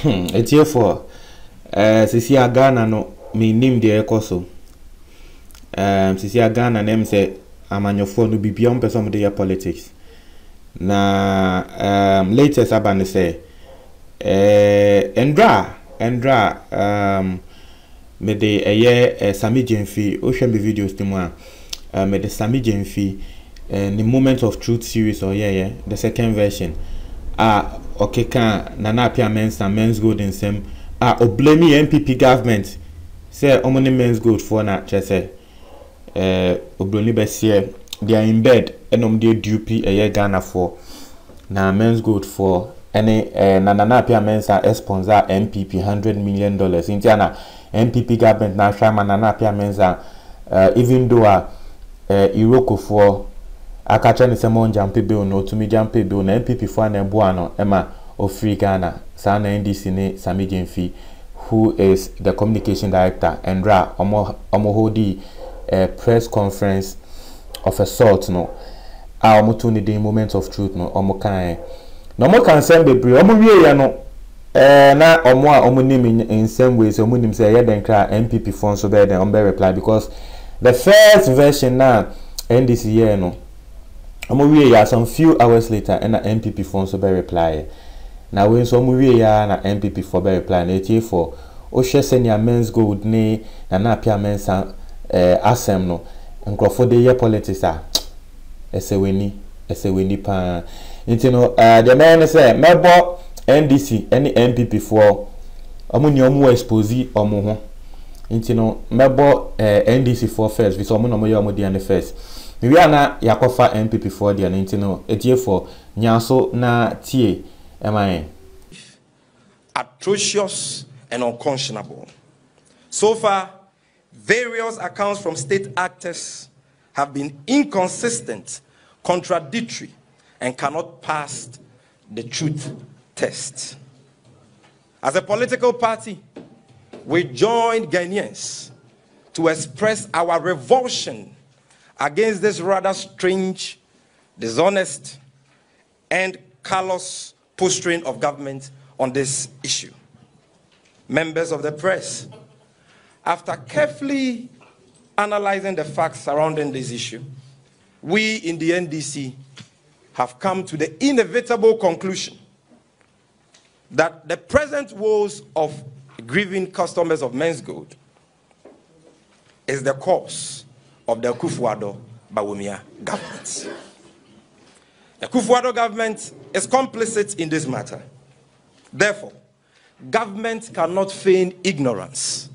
It's here for Sisi Ghana no me name the ekoso. Sisi Ghana name say amanyofo no bibia on person de politics. Na latest abane say Endra me de eye Sami Jenfi o hwe me videos timu a me de Sami Jenfi the Moment of Truth series or the second version okay can Nana Appiah Mensah men's gold in same oblemi NPP government say omoni men's gold for na chese obloni besie they are in bed enom dey dupe Ghana for na men's gold for any Nana Appiah Mensah sponsor NPP $100 million Indiana NPP government na shama Nana Appiah Mensah even though Iroko for akacha ni sema jampe bill no to me jampe bill na NPP for na ebo ano ema of free Ghana sana NDC ne Sami Jenfi who is the communication director Endra omo hodi press conference of a sort no omo to ni the Moment of Truth no omo kan no mo kan send bebre omo wie ya no na omo nim in some ways omo nim say den kra NPP for so be den omo reply because the first version na NDC here no some few hours later and NPP phone so be reply now when so na NPP for be reply na tie for o hwe senior men's gold ne Nana Appiah Mensah asem no nkrofo de ye politics eseweni pa intino the man say mebo NDC any NPP for omuni omo expose omo ho intino mebo NDC for first because omo no mo ye omo dey first we are na yakofa NPP for the no etie for nyaso na tie atrocious and unconscionable. So far, various accounts from state actors have been inconsistent, contradictory, and cannot pass the truth test. As a political party, we joined Ghanaians to express our revulsion against this rather strange, dishonest, and callous posturing of government on this issue. Members of the press, after carefully analyzing the facts surrounding this issue, we in the NDC have come to the inevitable conclusion that the present woes of grieving customers of men's gold is the cause of the Akufo-Addo government. The Akufo-Addo government is complicit in this matter. Therefore, government cannot feign ignorance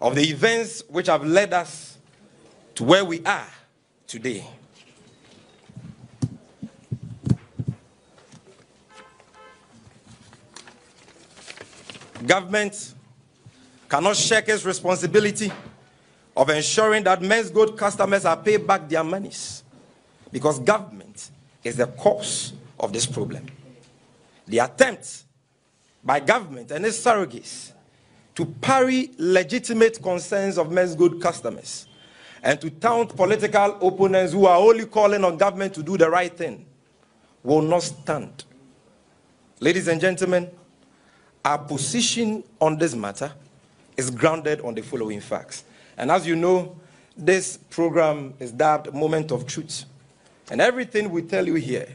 of the events which have led us to where we are today. Government cannot shirk its responsibility of ensuring that men's gold customers are paid back their monies, because government is the cause of this problem. The attempt by government and its surrogates to parry legitimate concerns of men's gold customers and to taunt political opponents who are only calling on government to do the right thing will not stand. Ladies and gentlemen, our position on this matter is grounded on the following facts. And as you know, this program is dubbed Moment of Truth. And everything we tell you here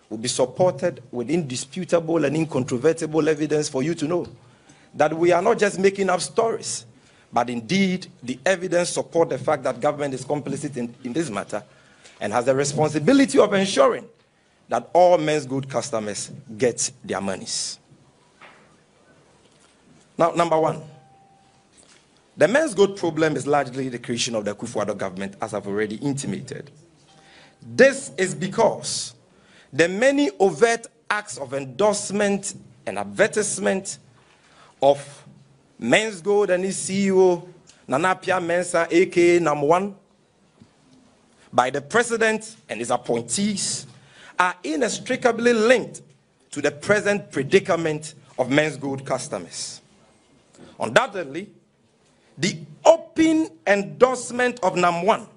will be supported with indisputable and incontrovertible evidence for you to know that we are not just making up stories, but indeed the evidence supports the fact that government is complicit in this matter and has the responsibility of ensuring that all men's gold customers get their monies. Now, number one, the men's gold problem is largely the creation of the Akufo-Addo government, as I've already intimated. This is because the many overt acts of endorsement and advertisement of men's gold and his CEO, Nana Appiah Mensah, aka number one, by the president and his appointees, are inextricably linked to the present predicament of men's gold customers. Undoubtedly, the open endorsement of NAM1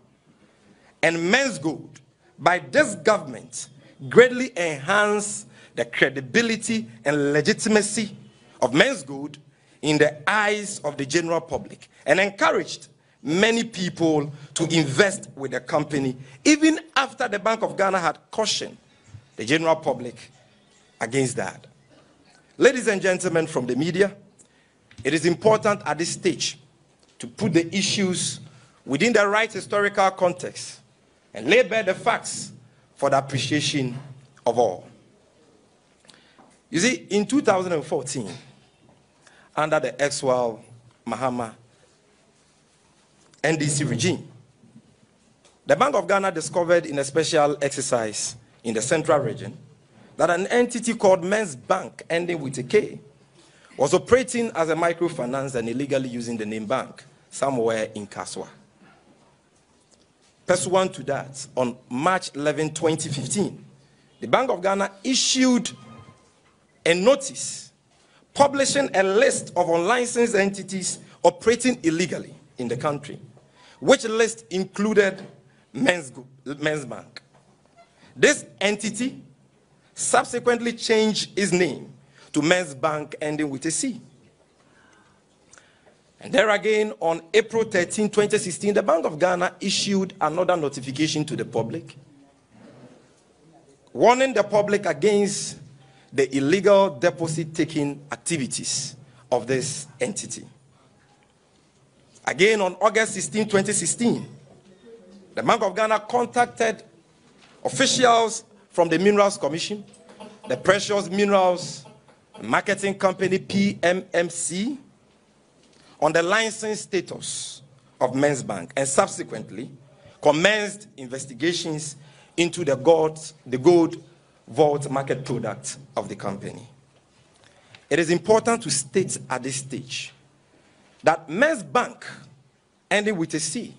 and men's gold by this government greatly enhance the credibility and legitimacy of men's gold in the eyes of the general public and encouraged many people to invest with the company, even after the Bank of Ghana had cautioned the general public against that. Ladies and gentlemen from the media, it is important at this stage to put the issues within the right historical context and lay bare the facts for the appreciation of all. You see, in 2014, under the ex-Wal Mahama NDC regime, the Bank of Ghana discovered in a special exercise in the central region that an entity called Men's Bank, ending with a K, was operating as a microfinance and illegally using the name bank somewhere in Kaswa. Pursuant to that, on March 11, 2015, the Bank of Ghana issued a notice publishing a list of unlicensed entities operating illegally in the country, which list included Men's Bank. This entity subsequently changed its name to Men's Bank, ending with a C. And there again, on April 13, 2016, the Bank of Ghana issued another notification to the public, warning the public against the illegal deposit-taking activities of this entity. Again, on August 16, 2016, the Bank of Ghana contacted officials from the Minerals Commission, the Precious Minerals Marketing Company, PMMC, on the license status of Men's Bank, and subsequently commenced investigations into the gold vault market product of the company. It is important to state at this stage that Men's Bank, ending with a C,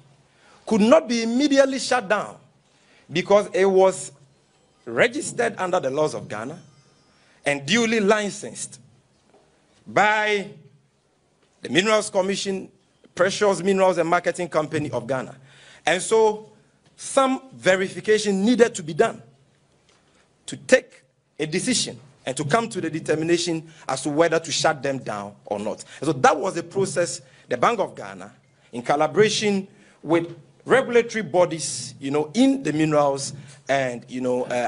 could not be immediately shut down because it was registered under the laws of Ghana and duly licensed by the Minerals Commission, Precious Minerals and Marketing Company of Ghana. And so some verification needed to be done to take a decision and to come to the determination as to whether to shut them down or not. And so that was the process the Bank of Ghana, in collaboration with regulatory bodies, in the minerals and,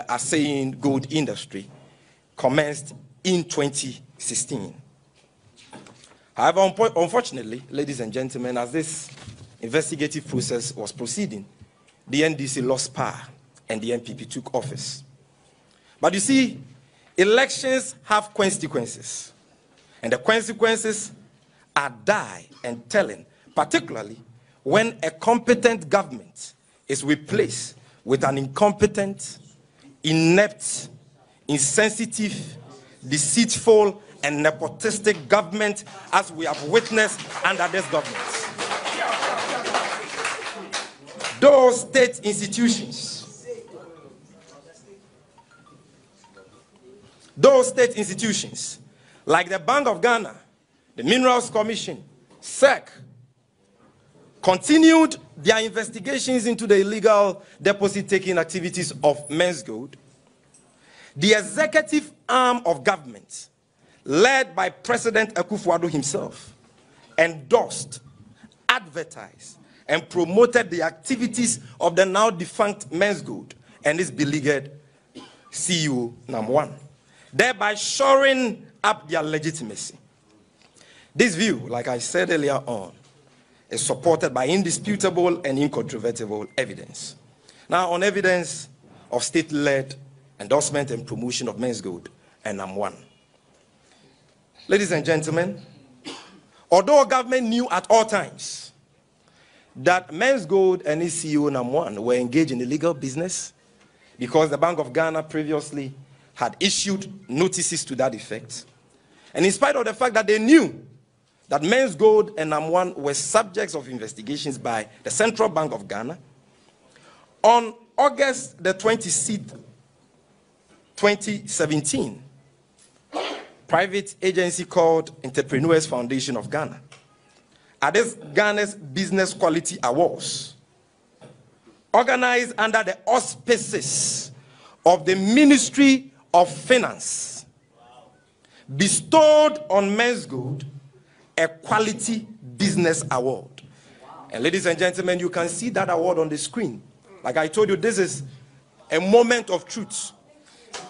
assaying gold industry, commenced in 2016. However, unfortunately, ladies and gentlemen, as this investigative process was proceeding, the NDC lost power and the NPP took office. But you see, elections have consequences, and the consequences are dire and telling, particularly when a competent government is replaced with an incompetent, inept, insensitive, deceitful, and nepotistic government, as we have witnessed under this government. Those state institutions, like the Bank of Ghana, the Minerals Commission, SEC, continued their investigations into the illegal deposit-taking activities of Men's Gold. The executive arm of government, led by President Akufo-Addo himself, endorsed, advertised, and promoted the activities of the now defunct Men's Gold and its beleaguered CEO, #1, thereby shoring up their legitimacy. This view, like I said earlier on, is supported by indisputable and incontrovertible evidence. Now, on evidence of state-led endorsement and promotion of Men's Gold and #1. Ladies and gentlemen, although government knew at all times that Men's Gold and its CEO, #1, were engaged in illegal business because the Bank of Ghana previously had issued notices to that effect, and in spite of the fact that they knew that Men's Gold and #1 were subjects of investigations by the Central Bank of Ghana, on August the 26th, 2017, private agency called Entrepreneurs Foundation of Ghana, at this Ghana's Business Quality Awards, organized under the auspices of the Ministry of Finance, bestowed on Men's Gold a Quality Business Award. And ladies and gentlemen, you can see that award on the screen. Like I told you, this is a moment of truth.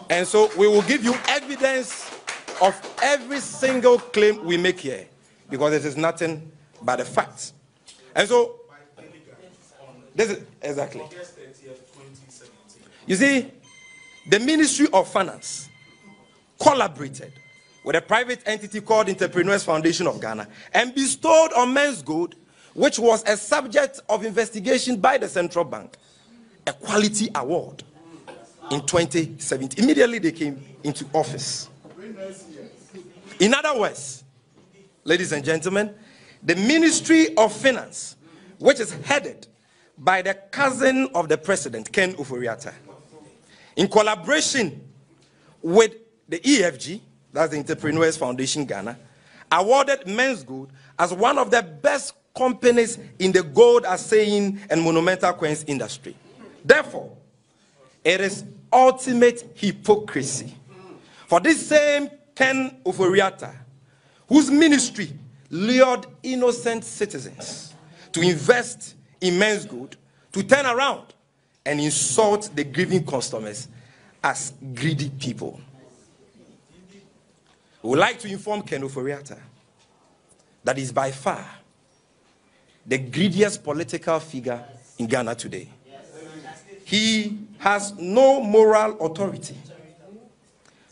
And so we will give you evidence of every single claim we make here, because it is nothing but the facts. And so, this is exactly. You see, the Ministry of Finance collaborated with a private entity called Entrepreneurs Foundation of Ghana and bestowed on Men's Gold, which was a subject of investigation by the central bank, a quality award in 2017. Immediately they came into office. In other words, ladies and gentlemen, the Ministry of Finance, which is headed by the cousin of the president, Ken Ofori-Atta, in collaboration with the EFG, that's the Entrepreneurs Foundation Ghana, awarded Men's Gold as one of the best companies in the gold assaying and monumental coins industry. Therefore, it is ultimate hypocrisy for this same Ken Ofori-Atta, whose ministry lured innocent citizens to invest in Men's Gold, to turn around and insult the grieving customers as greedy people. We would like to inform Ken Ofori-Atta that is by far the greediest political figure in Ghana today. He has no moral authority,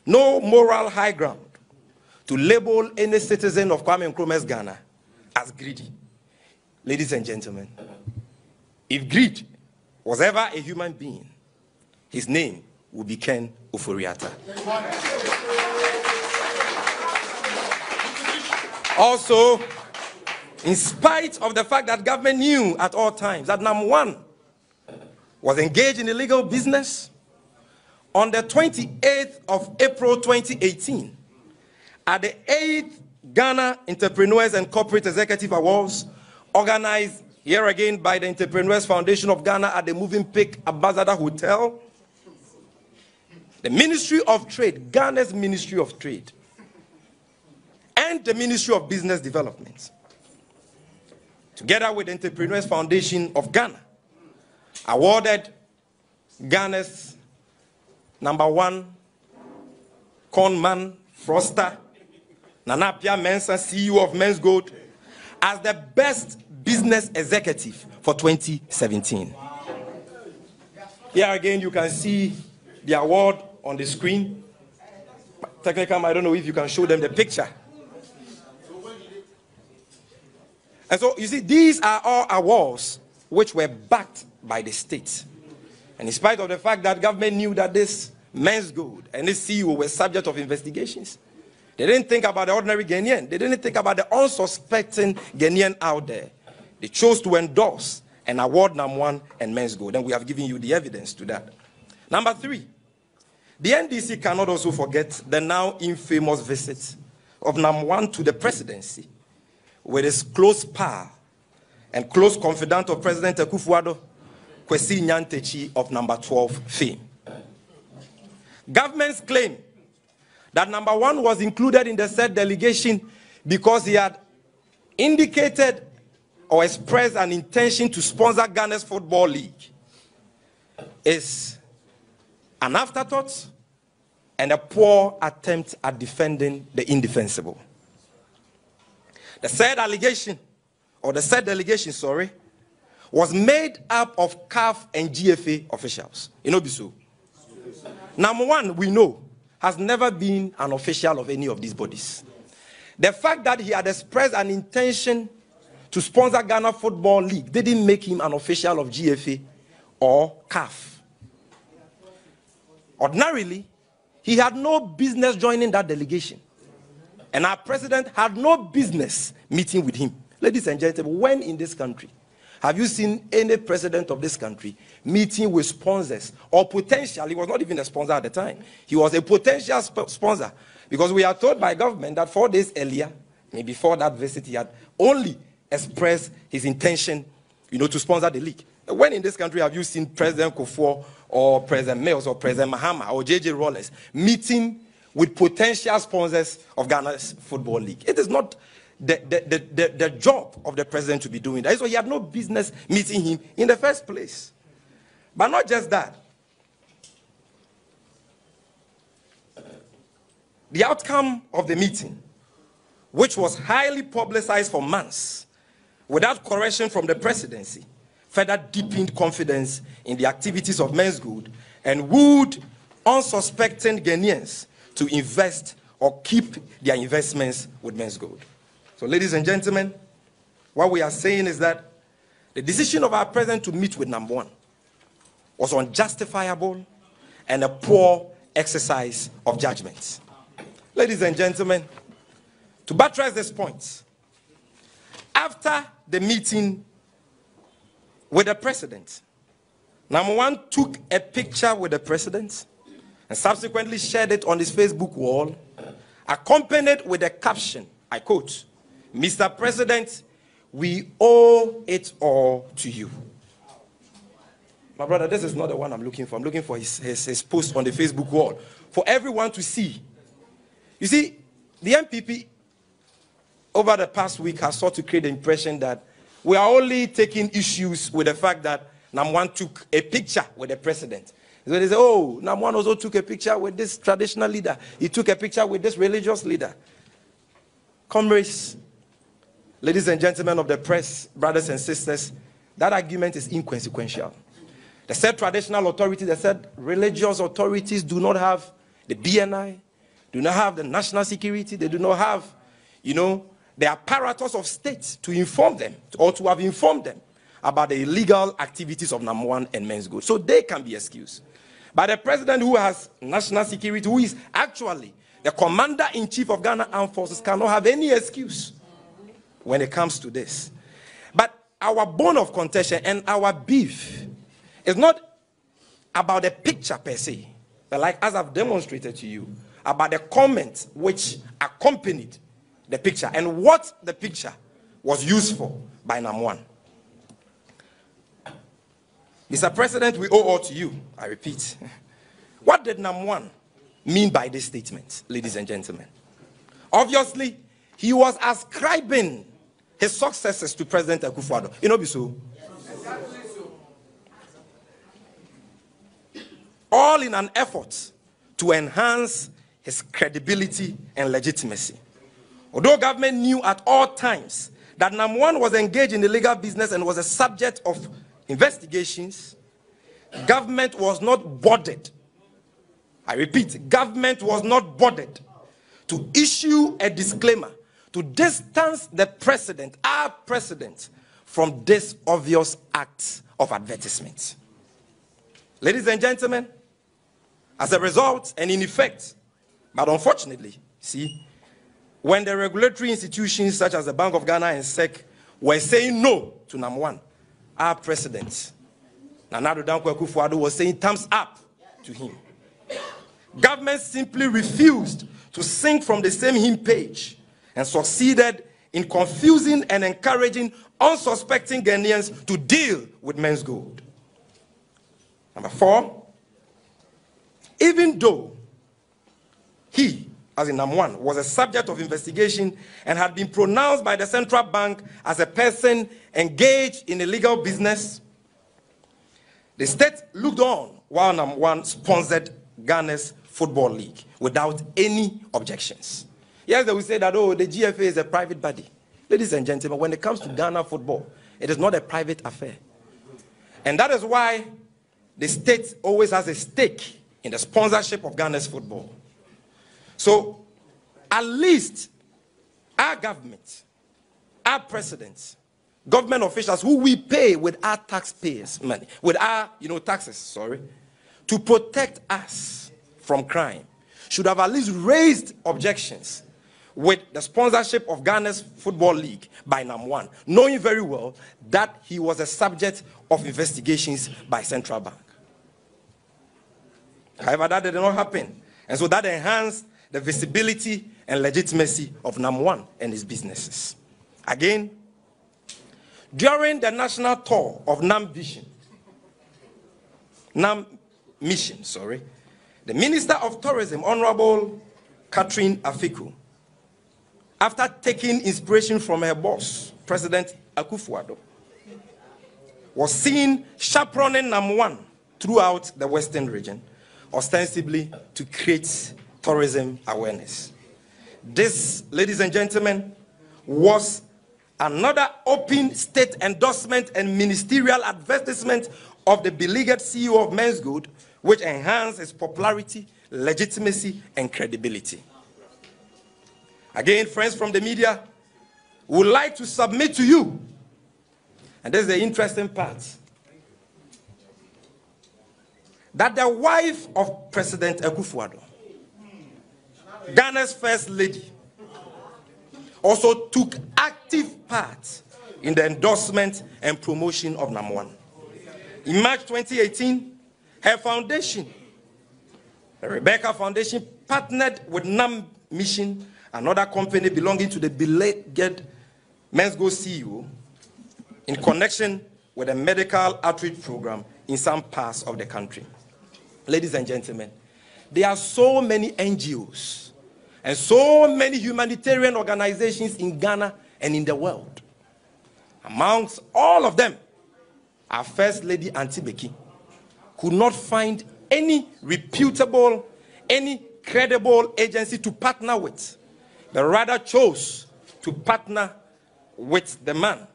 no moral high ground to label any citizen of Kwame Nkrumah's Ghana as greedy. Ladies and gentlemen, if greed was ever a human being, his name would be Ken Ofori-Atta. Also, in spite of the fact that government knew at all times that number one was engaged in illegal business, on the 28th of April 2018, at the 8th Ghana Entrepreneurs and Corporate Executive Awards, organized here again by the Entrepreneurs Foundation of Ghana at the Moving Pick Ambassador Hotel, the Ministry of Trade, Ghana's Ministry of Trade, and the Ministry of Business Development, together with the Entrepreneurs Foundation of Ghana, awarded Ghana's number one conman, fraudster, Nana Appiah Mensah, CEO of Men's Gold, as the best business executive for 2017. Here again, you can see the award on the screen. Technically, I don't know if you can show them the picture. And so, you see, these are all awards which were backed by the state. And in spite of the fact that government knew that this Men's Gold and this CEO were subject of investigations, they didn't think about the ordinary Ghanaian. They didn't think about the unsuspecting Ghanaian out there. They chose to endorse and award number one and Men's Gold. And we have given you the evidence to that. Number three, the NDC cannot also forget the now infamous visit of number one to the presidency with his close pal and close confidant of President Akufo-Addo, Kwesi Nyantakyi of number 12 fame. Government's claim that number one was included in the said delegation because he had indicated or expressed an intention to sponsor Ghana's Football League is an afterthought and a poor attempt at defending the indefensible. The said allegation, or the said delegation, sorry, was made up of CAF and GFA officials. You know, Bisu. Number one, we know, has never been an official of any of these bodies. The fact that he had expressed an intention to sponsor Ghana Football League didn't make him an official of GFA or CAF. Ordinarily, he had no business joining that delegation. And our president had no business meeting with him. Ladies and gentlemen, when in this country have you seen any president of this country meeting with sponsors or potential? He was not even a sponsor at the time. He was a potential sponsor, because we are told by government that 4 days earlier, maybe before that visit, he had only expressed his intention, to sponsor the league. When in this country have you seen President Kufuor or President Mills or President Mahama or J.J. Rawlings meeting with potential sponsors of Ghana's Football League. It is not the job of the president to be doing that. So he had no business meeting him in the first place. But not just that. The outcome of the meeting, which was highly publicized for months, without correction from the presidency, further deepened confidence in the activities of Men's Good and wooed unsuspecting Ghanaians to invest or keep their investments with Men's Good. So, ladies and gentlemen, what we are saying is that the decision of our president to meet with number one was unjustifiable and a poor exercise of judgment. Ladies and gentlemen, to buttress this point, after the meeting with the president, number one took a picture with the president and subsequently shared it on his Facebook wall, accompanied with a caption, I quote, "Mr. President, we owe it all to you." My brother, this is not the one I'm looking for. I'm looking for his post on the Facebook wall for everyone to see. You see, the NPP over the past week has sought to create the impression that we are only taking issues with the fact that Namwan took a picture with the president. So they say, oh, Namwan also took a picture with this traditional leader. He took a picture with this religious leader. Comrades, ladies and gentlemen of the press, brothers and sisters, that argument is inconsequential. They said traditional authorities, they said religious authorities do not have the BNI, do not have the national security, they do not have, the apparatus of state to inform them, or to have informed them about the illegal activities of Namwan and Men's Good. So they can be excused. But the president who has national security, who is actually the commander-in-chief of Ghana Armed Forces, cannot have any excuse when it comes to this. But our bone of contention and our beef is not about the picture per se, but like as I've demonstrated to you, about the comments which accompanied the picture and what the picture was used for by Namwan. Mr. President, we owe all to you. I repeat. What did Namwan mean by this statement, ladies and gentlemen? Obviously, he was ascribing his successes to President Akufo-Addo. You know, Bisu? Exactly so. All in an effort to enhance his credibility and legitimacy. Although government knew at all times that Namwan was engaged in illegal business and was a subject of investigations, government was not bothered. I repeat, government was not bothered to issue a disclaimer to distance the president, our president, from this obvious act of advertisement. Ladies and gentlemen, as a result and in effect, but unfortunately, see, when the regulatory institutions such as the Bank of Ghana and SEC were saying no to Namwan, our president, Nana Appiah Mensah, was saying thumbs up to him. Government simply refused to sing from the same hymn page and succeeded in confusing and encouraging unsuspecting Ghanaians to deal with Men's Good. Number 4, even though he, as in Namwan, was a subject of investigation and had been pronounced by the central bank as a person engaged in illegal business, the state looked on while Namwan sponsored Ghana's Football League without any objections. Yes, they will say that, oh, the GFA is a private body. Ladies and gentlemen, when it comes to Ghana football, it is not a private affair. And that is why the state always has a stake in the sponsorship of Ghana's football. So, at least our government, our presidents, government officials who we pay with our taxpayers' money, with our, taxes, to protect us from crime, should have at least raised objections with the sponsorship of Ghana's Football League by Namwan, knowing very well that he was a subject of investigations by central bank. However, that did not happen. And so that enhanced the visibility and legitimacy of Namwan and his businesses. Again, during the national tour of NAM Mission, the Minister of Tourism, Honorable Catherine Afiku, after taking inspiration from her boss, President Akufo-Addo, was seen chaperoning #1 throughout the Western region, ostensibly to create tourism awareness. This, ladies and gentlemen, was another open state endorsement and ministerial advertisement of the beleaguered CEO of Men's Good, which enhanced his popularity, legitimacy, and credibility. Again, friends from the media, would like to submit to you, and this is the interesting part, that the wife of President Akufo-Addo, Ghana's First Lady, also took active part in the endorsement and promotion of #1. In March 2018, her foundation, the Rebecca Foundation, partnered with NAM Mission, another company belonging to the beleaguered Men's Go CEO, in connection with a medical outreach program in some parts of the country. Ladies and gentlemen, there are so many NGOs and so many humanitarian organizations in Ghana and in the world. Amongst all of them, our First Lady Auntie Becky could not find any reputable, any credible agency to partner with, but rather chose to partner with the man,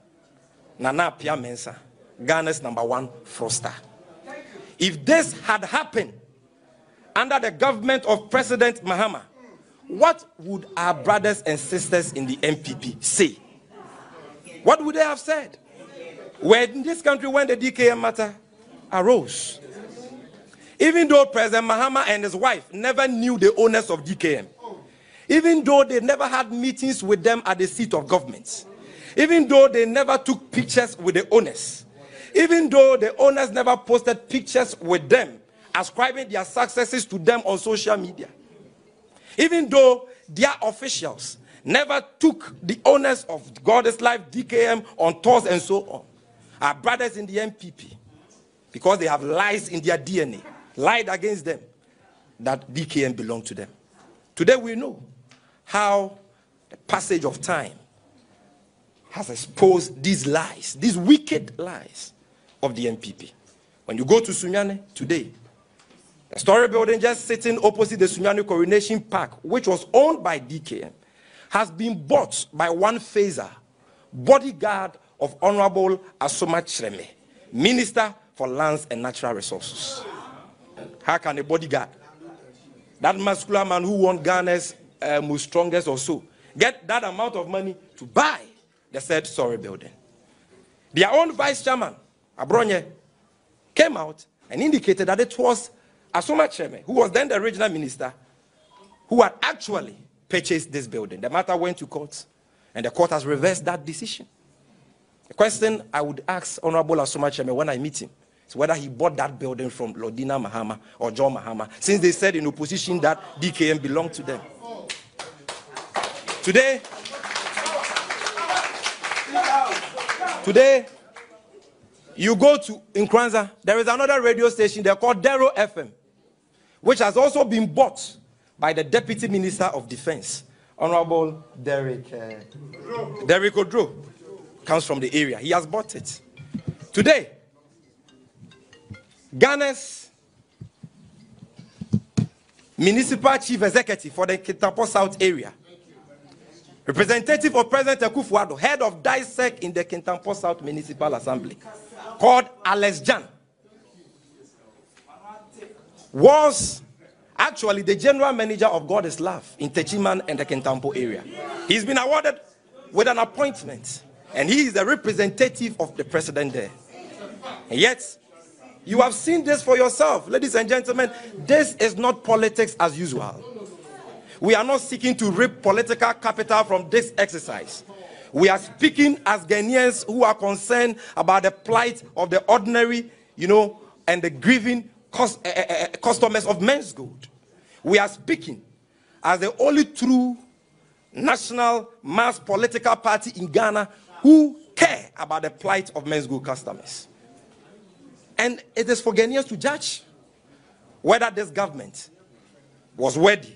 Nana Appiah Mensah, Ghana's #1 fraudster. If this had happened under the government of President Mahama, what would our brothers and sisters in the NPP say? What would they have said? Were in this country when the DKM matter arose? Even though President Mahama and his wife never knew the owners of DKM, even though they never had meetings with them at the seat of government, even though they never took pictures with the owners, even though the owners never posted pictures with them, ascribing their successes to them on social media, even though their officials never took the owners of God is Life, DKM, on tours and so on, our brothers in the NPP, because they have lies in their DNA, lied against them, that DKM belonged to them. Today we know how the passage of time has exposed these lies, these wicked lies of the NPP. When you go to Sunyane today, the story building just sitting opposite the Sunyane Coronation Park, which was owned by DKM, has been bought by one phaser, bodyguard of Honorable Asoma Chreme, Minister for Lands and Natural Resources. How can a bodyguard, that muscular man who won Ghana's most strongest or so, get that amount of money to buy the said story building? Their own vice chairman, Abronye, came out and indicated that it was Asoma Chreme, who was then the regional minister, who had actually purchased this building. The matter went to court, and the court has reversed that decision. The question I would ask Honorable Asoma Chreme when I meet him is whether he bought that building from Lordina Mahama or John Mahama, since they said in opposition that DKM belonged to them. Today, you go to Nkranza, there is another radio station there called Dero FM, which has also been bought by the Deputy Minister of Defense, Honorable Derek Odro, comes from the area. He has bought it. Today, Ghana's Municipal Chief Executive for the Kintampo South area, representative of President Akufo-Addo, head of DISEC in the Kintampo South Municipal Assembly, called Alex Jan, was actually the general manager of God is Love in Techiman and the Kintampo area. He's been awarded with an appointment, and he is the representative of the president there. And yet, you have seen this for yourself, ladies and gentlemen. This is not politics as usual. We are not seeking to reap political capital from this exercise. We are speaking as Ghanaians who are concerned about the plight of the ordinary, and the grieving customers of Men's Good. We are speaking as the only true national mass political party in Ghana who care about the plight of Men's Good customers. And it is for Ghanaians to judge whether this government was worthy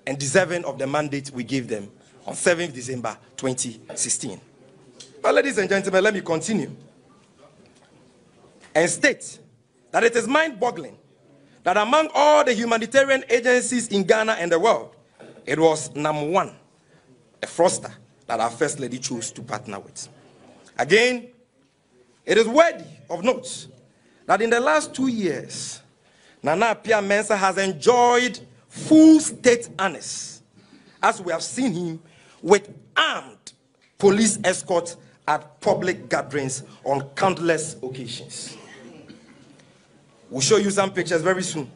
and deserving of the mandate we gave them on 7th December 2016. But ladies and gentlemen, let me continue and state that it is mind-boggling that among all the humanitarian agencies in Ghana and the world, it was NAM1, a fraudster, that our First Lady chose to partner with. Again, it is worthy of note that in the last 2 years, Nana Appiah Mensah has enjoyed full state honors, as we have seen him with armed police escort at public gatherings on countless occasions. We'll show you some pictures very soon.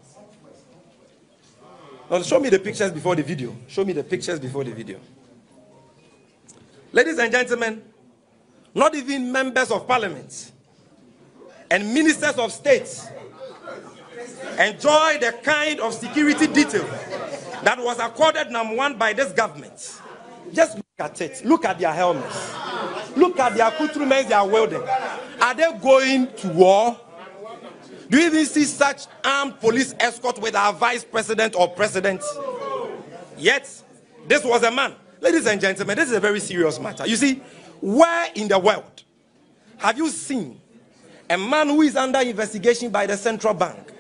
Now, show me the pictures before the video. Show me the pictures before the video. Ladies and gentlemen, not even members of parliament and ministers of state enjoy the kind of security detail that was accorded NAM1 by this government. Just look at it. Look at their helmets. Look at their accoutrements they are wielding. Are they going to war? Do you even see such armed police escort with our vice president or president? Yet, this was a man. Ladies and gentlemen, this is a very serious matter. You see, where in the world have you seen a man who is under investigation by the central bank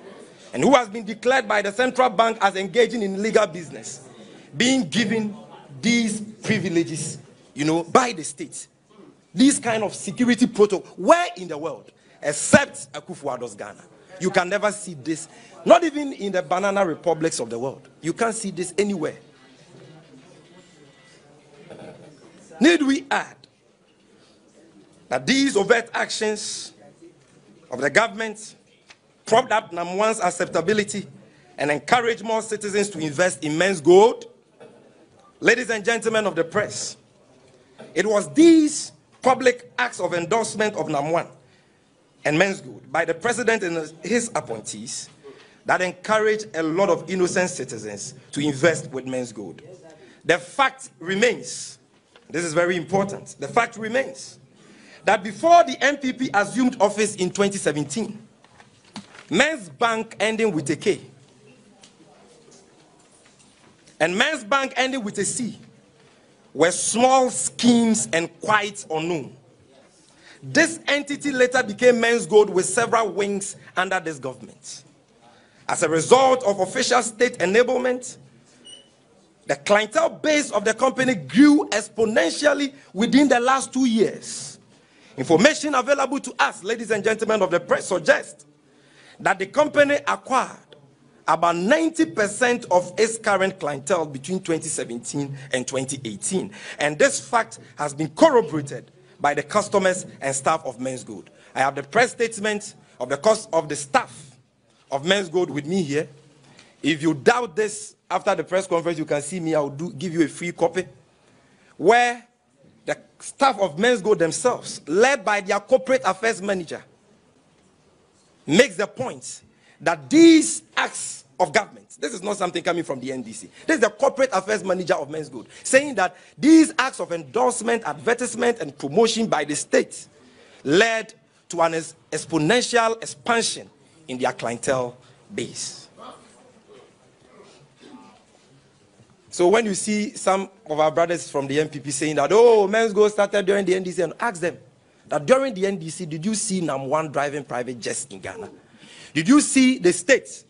and who has been declared by the central bank as engaging in illegal business being given these privileges, by the state? This kind of security protocol. Where in the world? Except Akufo-Addo's Ghana. You can never see this. Not even in the banana republics of the world. You can't see this anywhere. Need we add that these overt actions of the government propped up NAM1's acceptability and encourage more citizens to invest in men's gold? Ladies and gentlemen of the press, it was these public acts of endorsement of NAM1 and men's gold by the president and his appointees that encouraged a lot of innocent citizens to invest with men's gold. The fact remains, this is very important, the fact remains that before the NPP assumed office in 2017, Men's Bank ending with a K and Men's Bank ending with a C were small schemes and quite unknown. This entity later became Men's Gold with several wings under this government. As a result of official state enablement, the clientele base of the company grew exponentially within the last 2 years. Information available to us, ladies and gentlemen of the press, suggests that the company acquired about 90% of its current clientele between 2017 and 2018. And this fact has been corroborated by the customers and staff of Men's Gold. I have the press statement of the cost of the staff of Men's Gold with me here. If you doubt this, after the press conference, you can see me. I will give you a free copy, where the staff of Men's Gold themselves, led by their corporate affairs manager, makes the point that these acts of government, this is not something coming from the NDC, this is the corporate affairs manager of Men's Gold, saying that these acts of endorsement, advertisement, and promotion by the state led to an exponential expansion in their clientele base. So when you see some of our brothers from the NPP saying that, oh, Men's Gold started during the NDC, and ask them that during the NDC, did you see NAM1 driving private jets in Ghana? Did you see the states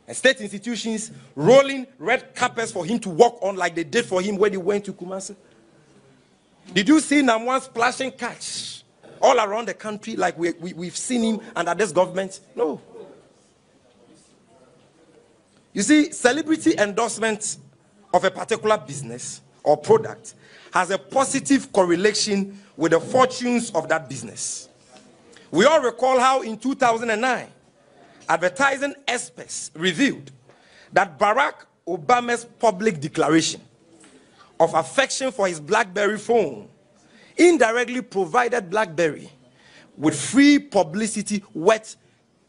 and state institutions rolling red carpets for him to walk on like they did for him when he went to Kumasi? Did you see NAM1 splashing cash all around the country like we've seen him under this government? No. You see, celebrity endorsement of a particular business or product has a positive correlation with the fortunes of that business. We all recall how in 2009, advertising experts revealed that Barack Obama's public declaration of affection for his BlackBerry phone indirectly provided BlackBerry with free publicity worth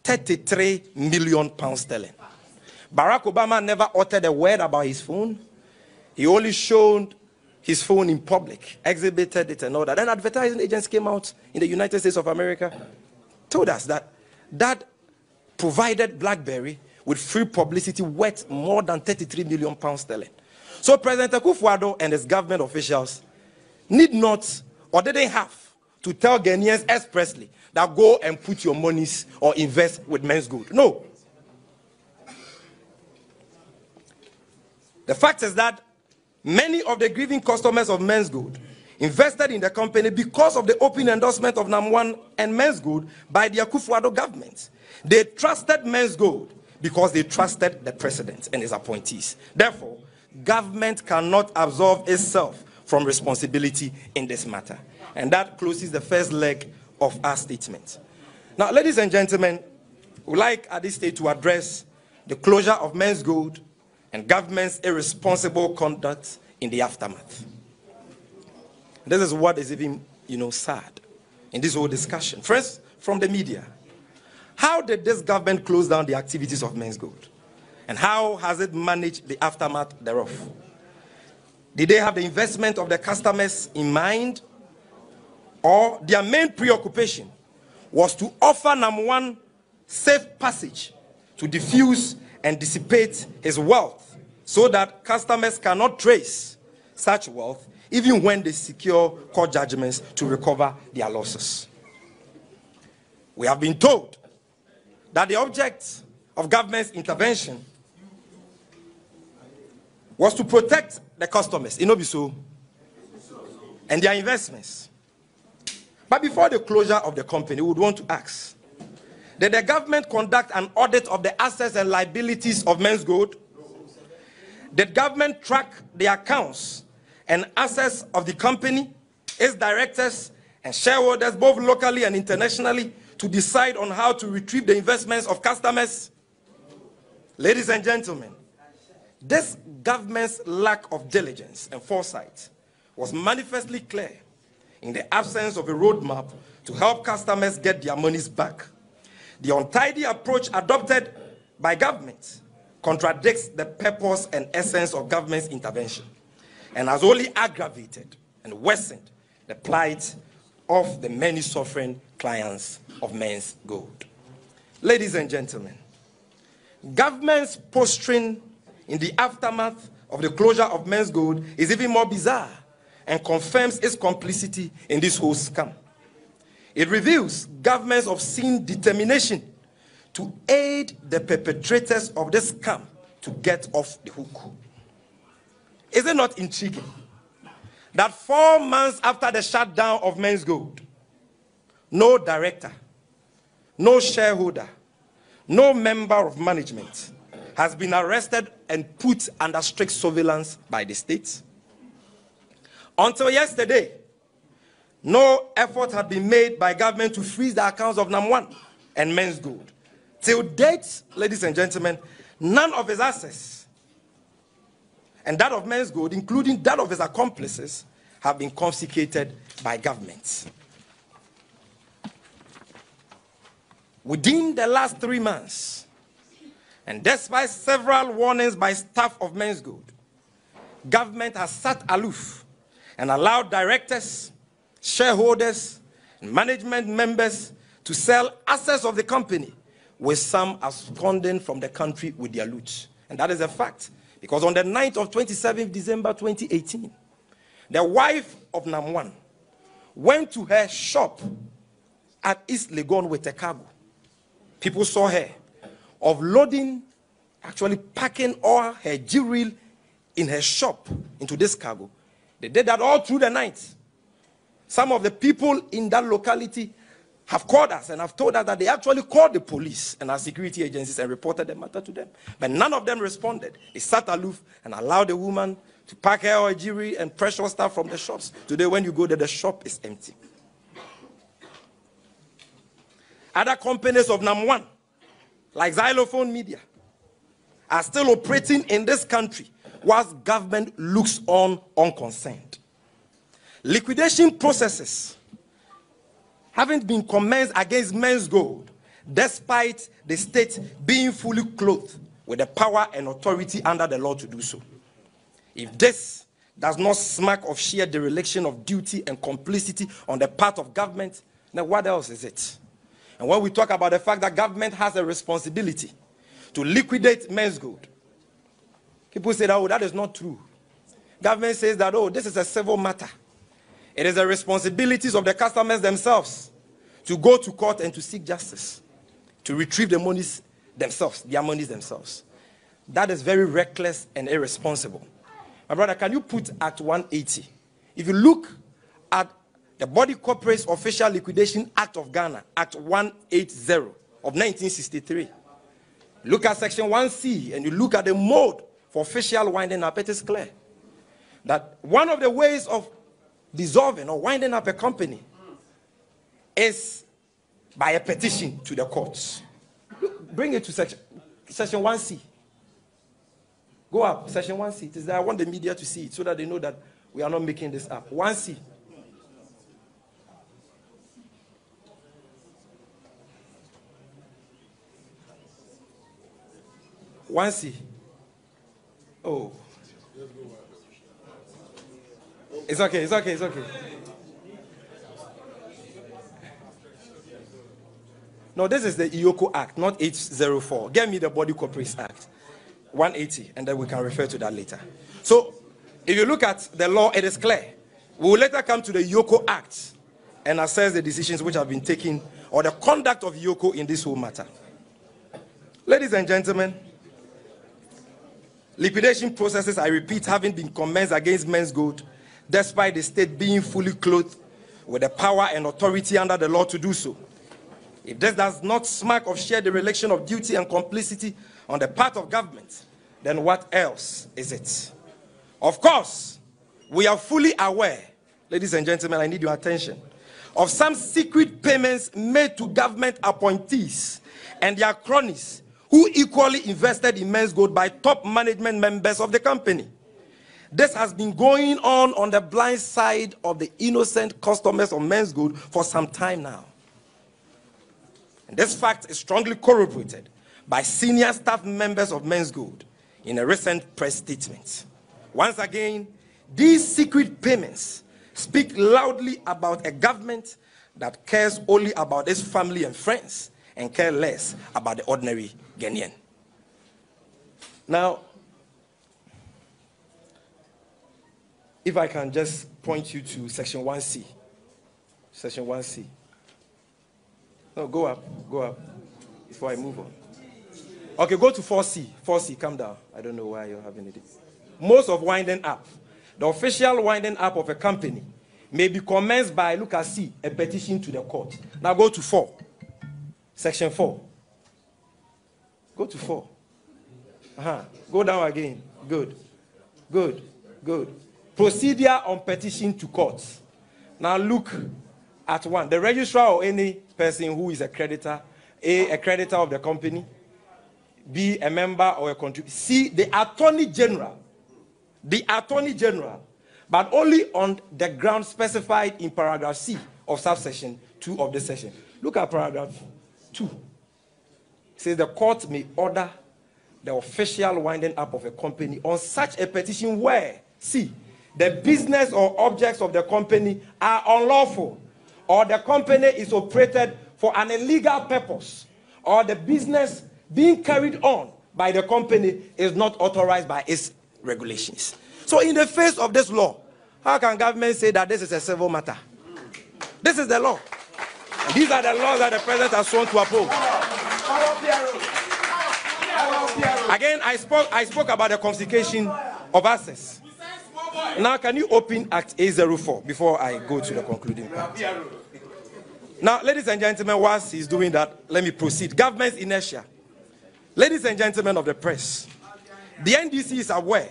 £33 million. Barack Obama never uttered a word about his phone. He only showed his phone in public, exhibited it and all that. Then advertising agents came out in the United States of America, told us that that provided BlackBerry with free publicity worth more than £33 million. So President Akufo-Addo and his government officials need not or didn't have to tell Ghanaians expressly that go and put your monies or invest with Men's Gold. No. The fact is that many of the grieving customers of Men's Gold invested in the company because of the open endorsement of NAM1 and Men's Gold by the Akufo-Addo government. They trusted Men's Gold because they trusted the president and his appointees. Therefore, government cannot absolve itself from responsibility in this matter. And that closes the first leg of our statement. Now, ladies and gentlemen, we'd like at this stage to address the closure of Men's Gold and government's irresponsible conduct in the aftermath. This is what is even, sad in this whole discussion. First, from the media. How did this government close down the activities of Men's Gold? And how has it managed the aftermath thereof? Did they have the investment of the customers in mind? Or their main preoccupation was to offer NAM1 safe passage to diffuse and dissipate his wealth so that customers cannot trace such wealth even when they secure court judgments to recover their losses? We have been told that the object of government's intervention was to protect the customers, Inobiso, and their investments. But before the closure of the company, we would want to ask, did the government conduct an audit of the assets and liabilities of Men's Gold? Did government track the accounts and assets of the company, its directors and shareholders, both locally and internationally, to decide on how to retrieve the investments of customers? Ladies and gentlemen, this government's lack of diligence and foresight was manifestly clear in the absence of a roadmap to help customers get their monies back. The untidy approach adopted by government contradicts the purpose and essence of government's intervention and has only aggravated and worsened the plight of the many suffering clients of Men's Gold. Ladies and gentlemen, government's posturing in the aftermath of the closure of Men's Gold is even more bizarre and confirms its complicity in this whole scam. It reveals government's obscene determination to aid the perpetrators of this scam to get off the hook. Is it not intriguing that 4 months after the shutdown of Men's Gold, no director, no shareholder, no member of management has been arrested and put under strict surveillance by the state? Until yesterday, no effort had been made by government to freeze the accounts of NAM1 and Men's Gold. Till date, ladies and gentlemen, none of his assets and that of Men's Gold, including that of his accomplices, have been confiscated by governments. Within the last 3 months, and despite several warnings by staff of Men's Gold, government has sat aloof and allowed directors, shareholders, and management members to sell assets of the company, with some absconding from the country with their loot. And that is a fact, because on the night of 27th December 2018, the wife of NAM1 went to her shop at East Legon with a cargo. People saw her offloading, actually packing all her jewelry in her shop into this cargo. They did that all through the night. Some of the people in that locality have called us and have told us that they actually called the police and our security agencies and reported the matter to them. But none of them responded. They sat aloof and allowed the woman to pack her jewelry and precious stuff from the shops. Today, when you go there, the shop is empty. Other companies of NAM1, like Xylophone Media, are still operating in this country whilst government looks on unconcerned. Liquidation processes haven't been commenced against Men's Gold, despite the state being fully clothed with the power and authority under the law to do so. If this does not smack of sheer dereliction of duty and complicity on the part of government, then what else is it? And when we talk about the fact that government has a responsibility to liquidate Men's Gold, people say that, oh, that is not true. government says that, oh, this is a civil matter. It is the responsibilities of the customers themselves to go to court and to seek justice, to retrieve the monies themselves, their monies themselves. That is very reckless and irresponsible. My brother, can you put Act 180? If you look at the Body Corporates Official Liquidation Act of Ghana, Act 180 of 1963, look at Section 1C and you look at the mode for official winding up, it is clear that one of the ways of dissolving or winding up a company is by a petition to the courts. Look, bring it to Section 1C. Go up, Section 1C. It is there. I want the media to see it so that they know that we are not making this up. 1C. Oh. It's okay, it's okay, it's okay. No, this is the IOCO Act, not 804. Get me the Body Corporates Act, 180, and then we can refer to that later. So, if you look at the law, it is clear. We will later come to the IOCO Act and assess the decisions which have been taken or the conduct of IOCO in this whole matter. Ladies and gentlemen, liquidation processes, I repeat, having been commenced against Men's Gold, despite the state being fully clothed with the power and authority under the law to do so. If this does not smack of shared dereliction of duty and complicity on the part of government, then what else is it? Of course, we are fully aware, ladies and gentlemen, I need your attention, of some secret payments made to government appointees and their cronies who equally invested in Men's Gold by top management members of the company. This has been going on the blind side of the innocent customers of Men's Gold for some time now. And this fact is strongly corroborated by senior staff members of Men's Gold in a recent press statement. Once again, these secret payments speak loudly about a government that cares only about its family and friends and care less about the ordinary Ghanaian. Now, if I can just point you to Section 1C. Section 1C. No, go up before I move on. Okay, go to 4C. 4C, come down. I don't know why you're having it. Most of winding up, the official winding up of a company may be commenced by, look at C, a petition to the court. Now go to 4. Section 4. Go to 4. Go down again. Good. Good. Good. Procedure on petition to courts. Now look at 1. The registrar or any person who is a creditor, A, a creditor of the company, B, a member or a contributor, C, the Attorney General. The Attorney General, but only on the ground specified in paragraph C of subsection 2 of this section. Look at paragraph 2. It says the court may order the official winding up of a company on such a petition where, C, the business or objects of the company are unlawful, or the company is operated for an illegal purpose, or the business being carried on by the company is not authorized by its regulations. So in the face of this law, how can government say that this is a civil matter? This is the law. And these are the laws that the president has sworn to uphold. Again, I spoke about the confiscation of assets. Now, can you open Act 804 before I go to the concluding part? Now, ladies and gentlemen, whilst he's doing that, let me proceed. Government's inertia. Ladies and gentlemen of the press, the NDC is aware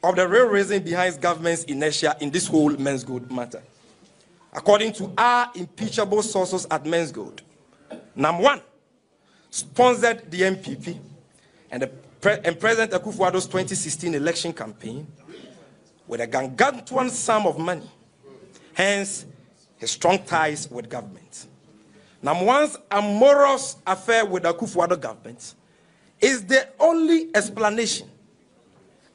of the real reason behind government's inertia in this whole Men's Gold matter. According to our impeachable sources at Men's Gold, number 1, sponsored the NPP and President Akufo-Addo's 2016 election campaign with a gargantuan sum of money, hence his strong ties with government. Number 1's amorous affair with the Akufo-Addo government is the only explanation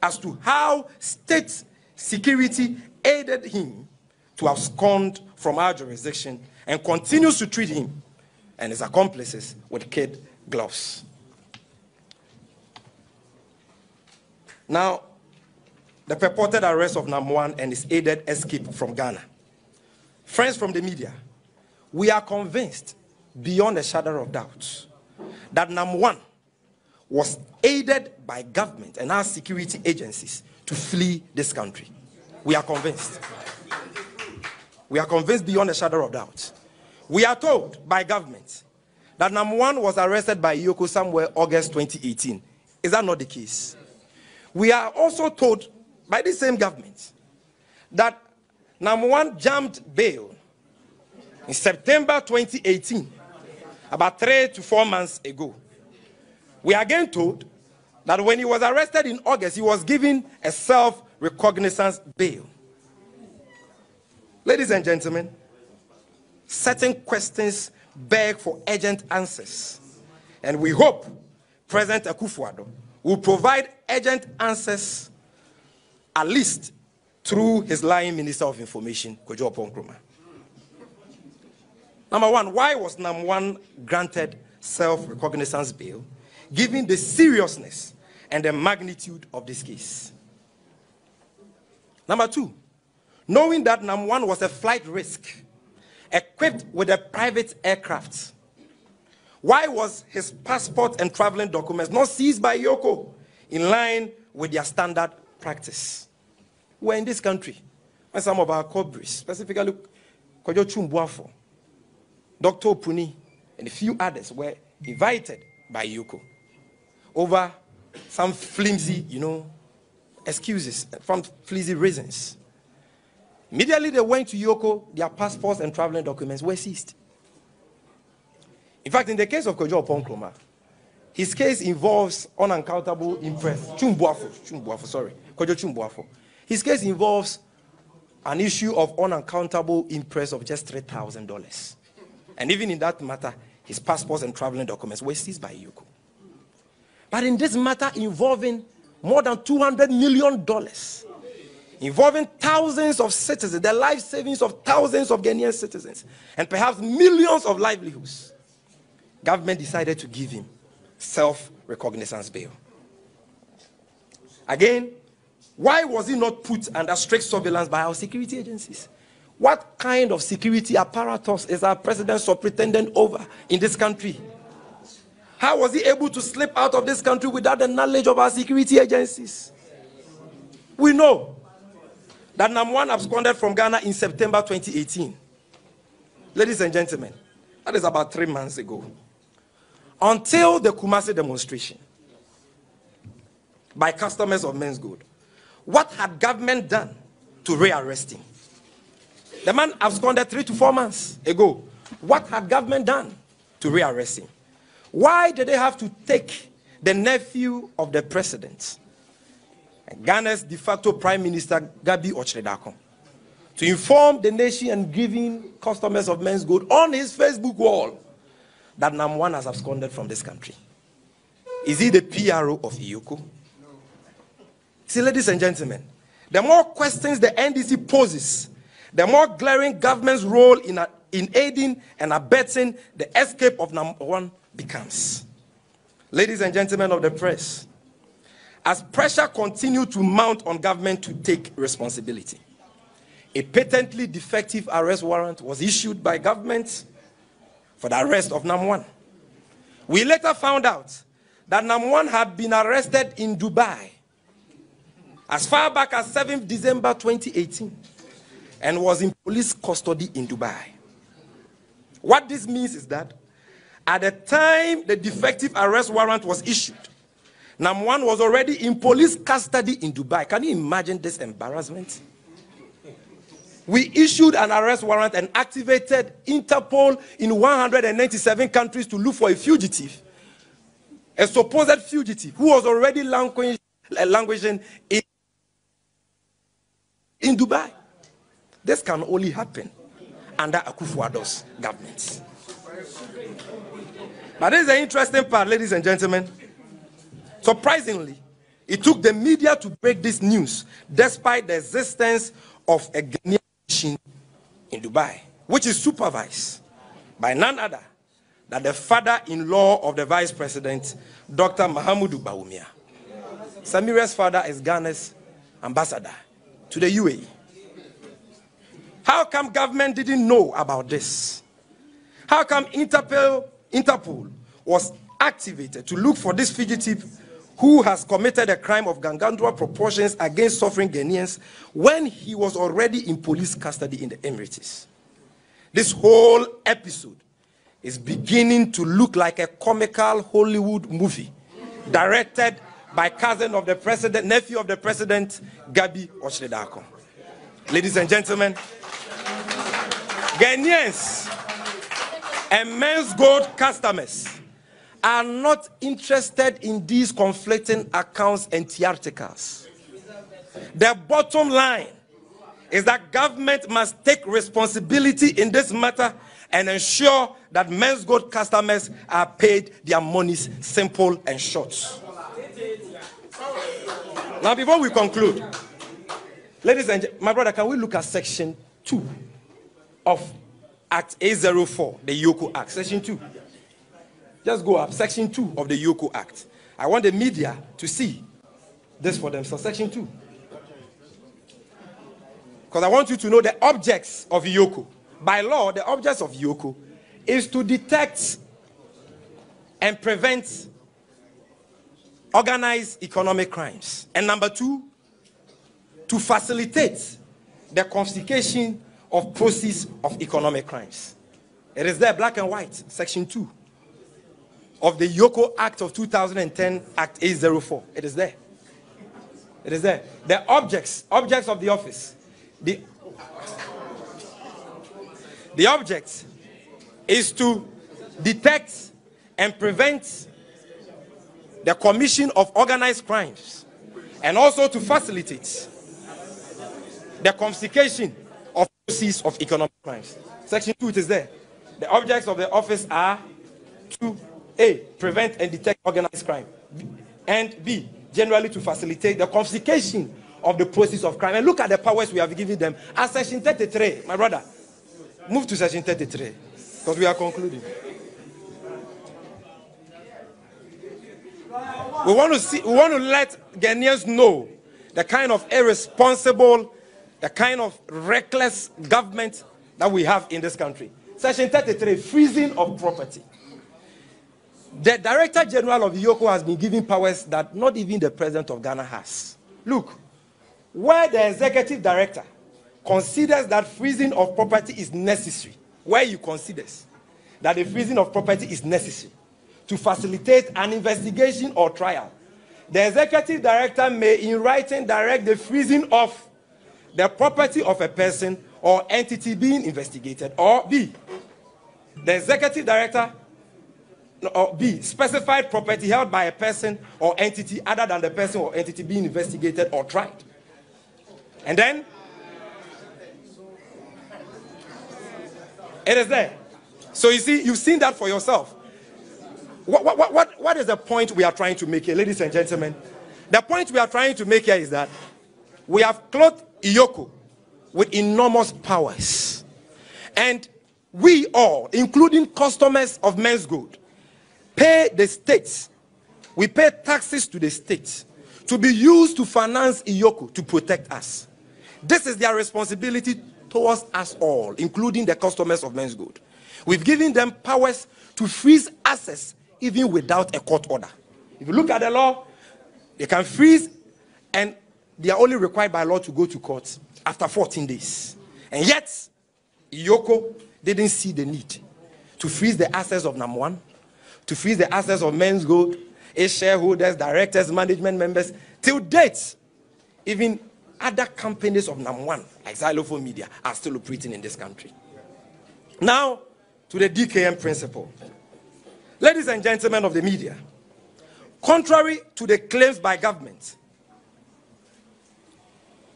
as to how state security aided him to abscond from our jurisdiction and continues to treat him and his accomplices with kid gloves. Now, the purported arrest of Nam1 and his aided escape from Ghana. Friends from the media, we are convinced, beyond a shadow of doubt, that Nam1 was aided by government and our security agencies to flee this country. We are convinced. We are convinced beyond a shadow of doubt. We are told by government that Nam1 was arrested by Yoko somewhere August 2018. Is that not the case? We are also told by the same government that Nam1 jumped bail in September 2018, about 3 to 4 months ago. We are again told that when he was arrested in August, he was given a self-recognizance bail. Ladies and gentlemen, certain questions beg for urgent answers, and we hope President Akufo-Addo will provide urgent answers, at least through his lying Minister of Information, Kojo Oppong-Nkrumah. Number one, why was Nam1 granted self-recognizance bail, given the seriousness and the magnitude of this case? Number two, knowing that Nam1 was a flight risk, equipped with a private aircraft, why was his passport and traveling documents not seized by Yoko in line with their standard practice? We're in this country, and some of our corporates, specifically Kojo Chumbuafo, Dr. Puni, and a few others were invited by Yoko over some flimsy, excuses, from flimsy reasons. Immediately they went to Yoko, their passports and traveling documents were seized. In fact, in the case of Kojo Oppong-Nkrumah, his case involves unaccountable impress. Kojo Chumbuafo. His case involves an issue of unaccountable impress of just $3,000. And even in that matter, his passports and traveling documents were seized by Yoko. But in this matter involving more than $200 million, involving thousands of citizens, the life savings of thousands of Ghanaian citizens, and perhaps millions of livelihoods, government decided to give him self-recognizance bail. Again, why was he not put under strict surveillance by our security agencies? What kind of security apparatus is our president superintendent over in this country? How was he able to slip out of this country without the knowledge of our security agencies? We know that Nam1 absconded from Ghana in September 2018. Ladies and gentlemen, that is about 3 months ago. Until the Kumasi demonstration by customers of men's good, what had government done to rearrest him? The man absconded 3 to 4 months ago. What had government done to rearrest him? Why did they have to take the nephew of the president, Ghana's de facto Prime Minister Gabi Ochredakon, to inform the nation and giving customers of men's good on his Facebook wall that Nam1 has absconded from this country? Is he the PRO of Iyoko? See, ladies and gentlemen, the more questions the NDC poses, the more glaring government's role in aiding and abetting the escape of Nam1 becomes. Ladies and gentlemen of the press, as pressure continued to mount on government to take responsibility, a patently defective arrest warrant was issued by government for the arrest of Nam1. We later found out that Nam1 had been arrested in Dubai as far back as 7th December 2018 and was in police custody in Dubai. What this means is that at the time the defective arrest warrant was issued, Nam1 was already in police custody in Dubai. Can you imagine this embarrassment? We issued an arrest warrant and activated Interpol in 197 countries to look for a fugitive, a supposed fugitive who was already languishing in Dubai. This can only happen under Akufo-Addo's government. But this is the interesting part, ladies and gentlemen. Surprisingly, it took the media to break this news, despite the existence of a Ghanaian mission in Dubai, which is supervised by none other than the father-in-law of the vice president, Dr. Mahamudu Bawumia. Samira's father is Ghana's ambassador to the UAE. How come government didn't know about this? How come Interpol was activated to look for this fugitive who has committed a crime of gargantuan proportions against suffering Ghanaians when he was already in police custody in the Emirates? This whole episode is beginning to look like a comical Hollywood movie directed by cousin of the president, nephew of the president, Gabi Oshredako. Ladies and gentlemen, Ghanaians and Men's Gold customers are not interested in these conflicting accounts and theatricals. The bottom line is that government must take responsibility in this matter and ensure that Men's Gold customers are paid their monies, simple and short. Now, before we conclude, ladies and gentlemen, my brother, can we look at section 2 of Act 804, the Yoko Act? Section 2. Just go up. Section 2 of the Yoko Act. I want the media to see this for themselves. Section 2. Because I want you to know the objects of Yoko. By law, the objects of Yoko is to detect and prevent organized economic crimes. And number 2, to facilitate the confiscation of proceeds of economic crimes. It is there, black and white, section 2 of the Yoko Act of 2010, Act 804. It is there. It is there. The objects of the office. The object is to detect and prevent the commission of organized crimes and also to facilitate the confiscation of proceeds of economic crimes. Section 2, it is there. The objects of the office are to A, prevent and detect organized crime, and B, generally to facilitate the confiscation of the proceeds of crime. And look at the powers we have given them. As section 33, my brother, move to section 33, because we are concluding. We want to let Ghanaians know the kind of irresponsible, the kind of reckless government that we have in this country. Section 33, freezing of property. The Director General of Yoko has been given powers that not even the President of Ghana has. Look, where the Executive Director considers that freezing of property is necessary, where he considers that the freezing of property is necessary to facilitate an investigation or trial, the Executive Director may in writing direct the freezing of the property of a person or entity being investigated, or B, the Executive Director, or B, specified property held by a person or entity other than the person or entity being investigated or tried. And then it is there. So you see, you've seen that for yourself. What is the point we are trying to make here, ladies and gentlemen? The point we are trying to make here is that we have clothed Yoko with enormous powers. And we all, including customers of Men's Gold, pay the states. We pay taxes to the states to be used to finance Yoko to protect us. This is their responsibility towards us all, including the customers of Men's Gold. We've given them powers to freeze assets even without a court order. If you look at the law, they can freeze and they are only required by law to go to court after 14 days. And yet, Yoko didn't see the need to freeze the assets of NAM1, to freeze the assets of Men's Gold, its shareholders, directors, management members. Till date, even other companies of NAM1, like Xylophone Media, are still operating in this country. Now, to the DKM principle. Ladies and gentlemen of the media, contrary to the claims by government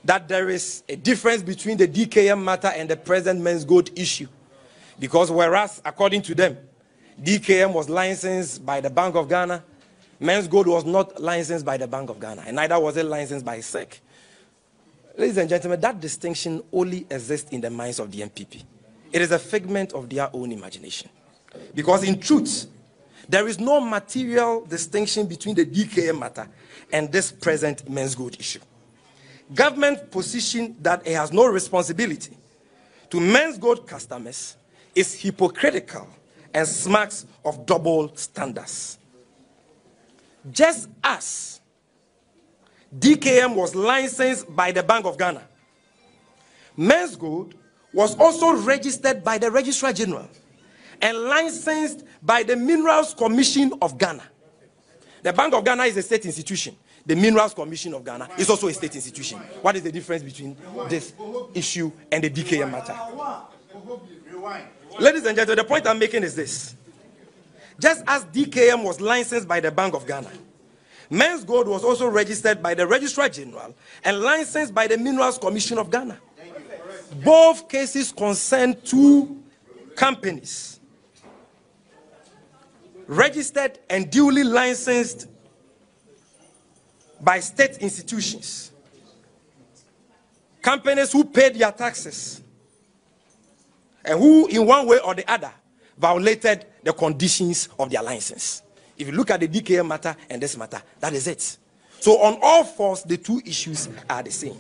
that there is a difference between the DKM matter and the present Men's Gold issue, because whereas, according to them, DKM was licensed by the Bank of Ghana, Men's Gold was not licensed by the Bank of Ghana, and neither was it licensed by SEC. Ladies and gentlemen, that distinction only exists in the minds of the NPP. It is a figment of their own imagination. Because in truth, there is no material distinction between the DKM matter and this present Men's Gold issue. government position that it has no responsibility to men's gold customers is hypocritical and smacks of double standards. Just as DKM was licensed by the Bank of Ghana, men's gold was also registered by the Registrar General and licensed by the Minerals Commission of Ghana. The Bank of Ghana is a state institution. The Minerals Commission of Ghana is also a state institution. What is the difference between this issue and the DKM matter? Ladies and gentlemen, the point I'm making is this. Just as DKM was licensed by the Bank of Ghana, men's gold was also registered by the Registrar General and licensed by the Minerals Commission of Ghana. Both cases concern two companies registered and duly licensed by state institutions. Companies who paid their taxes and who, in one way or the other, violated the conditions of their license. If you look at the DKM matter and this matter, that is it. So on all fours, the two issues are the same.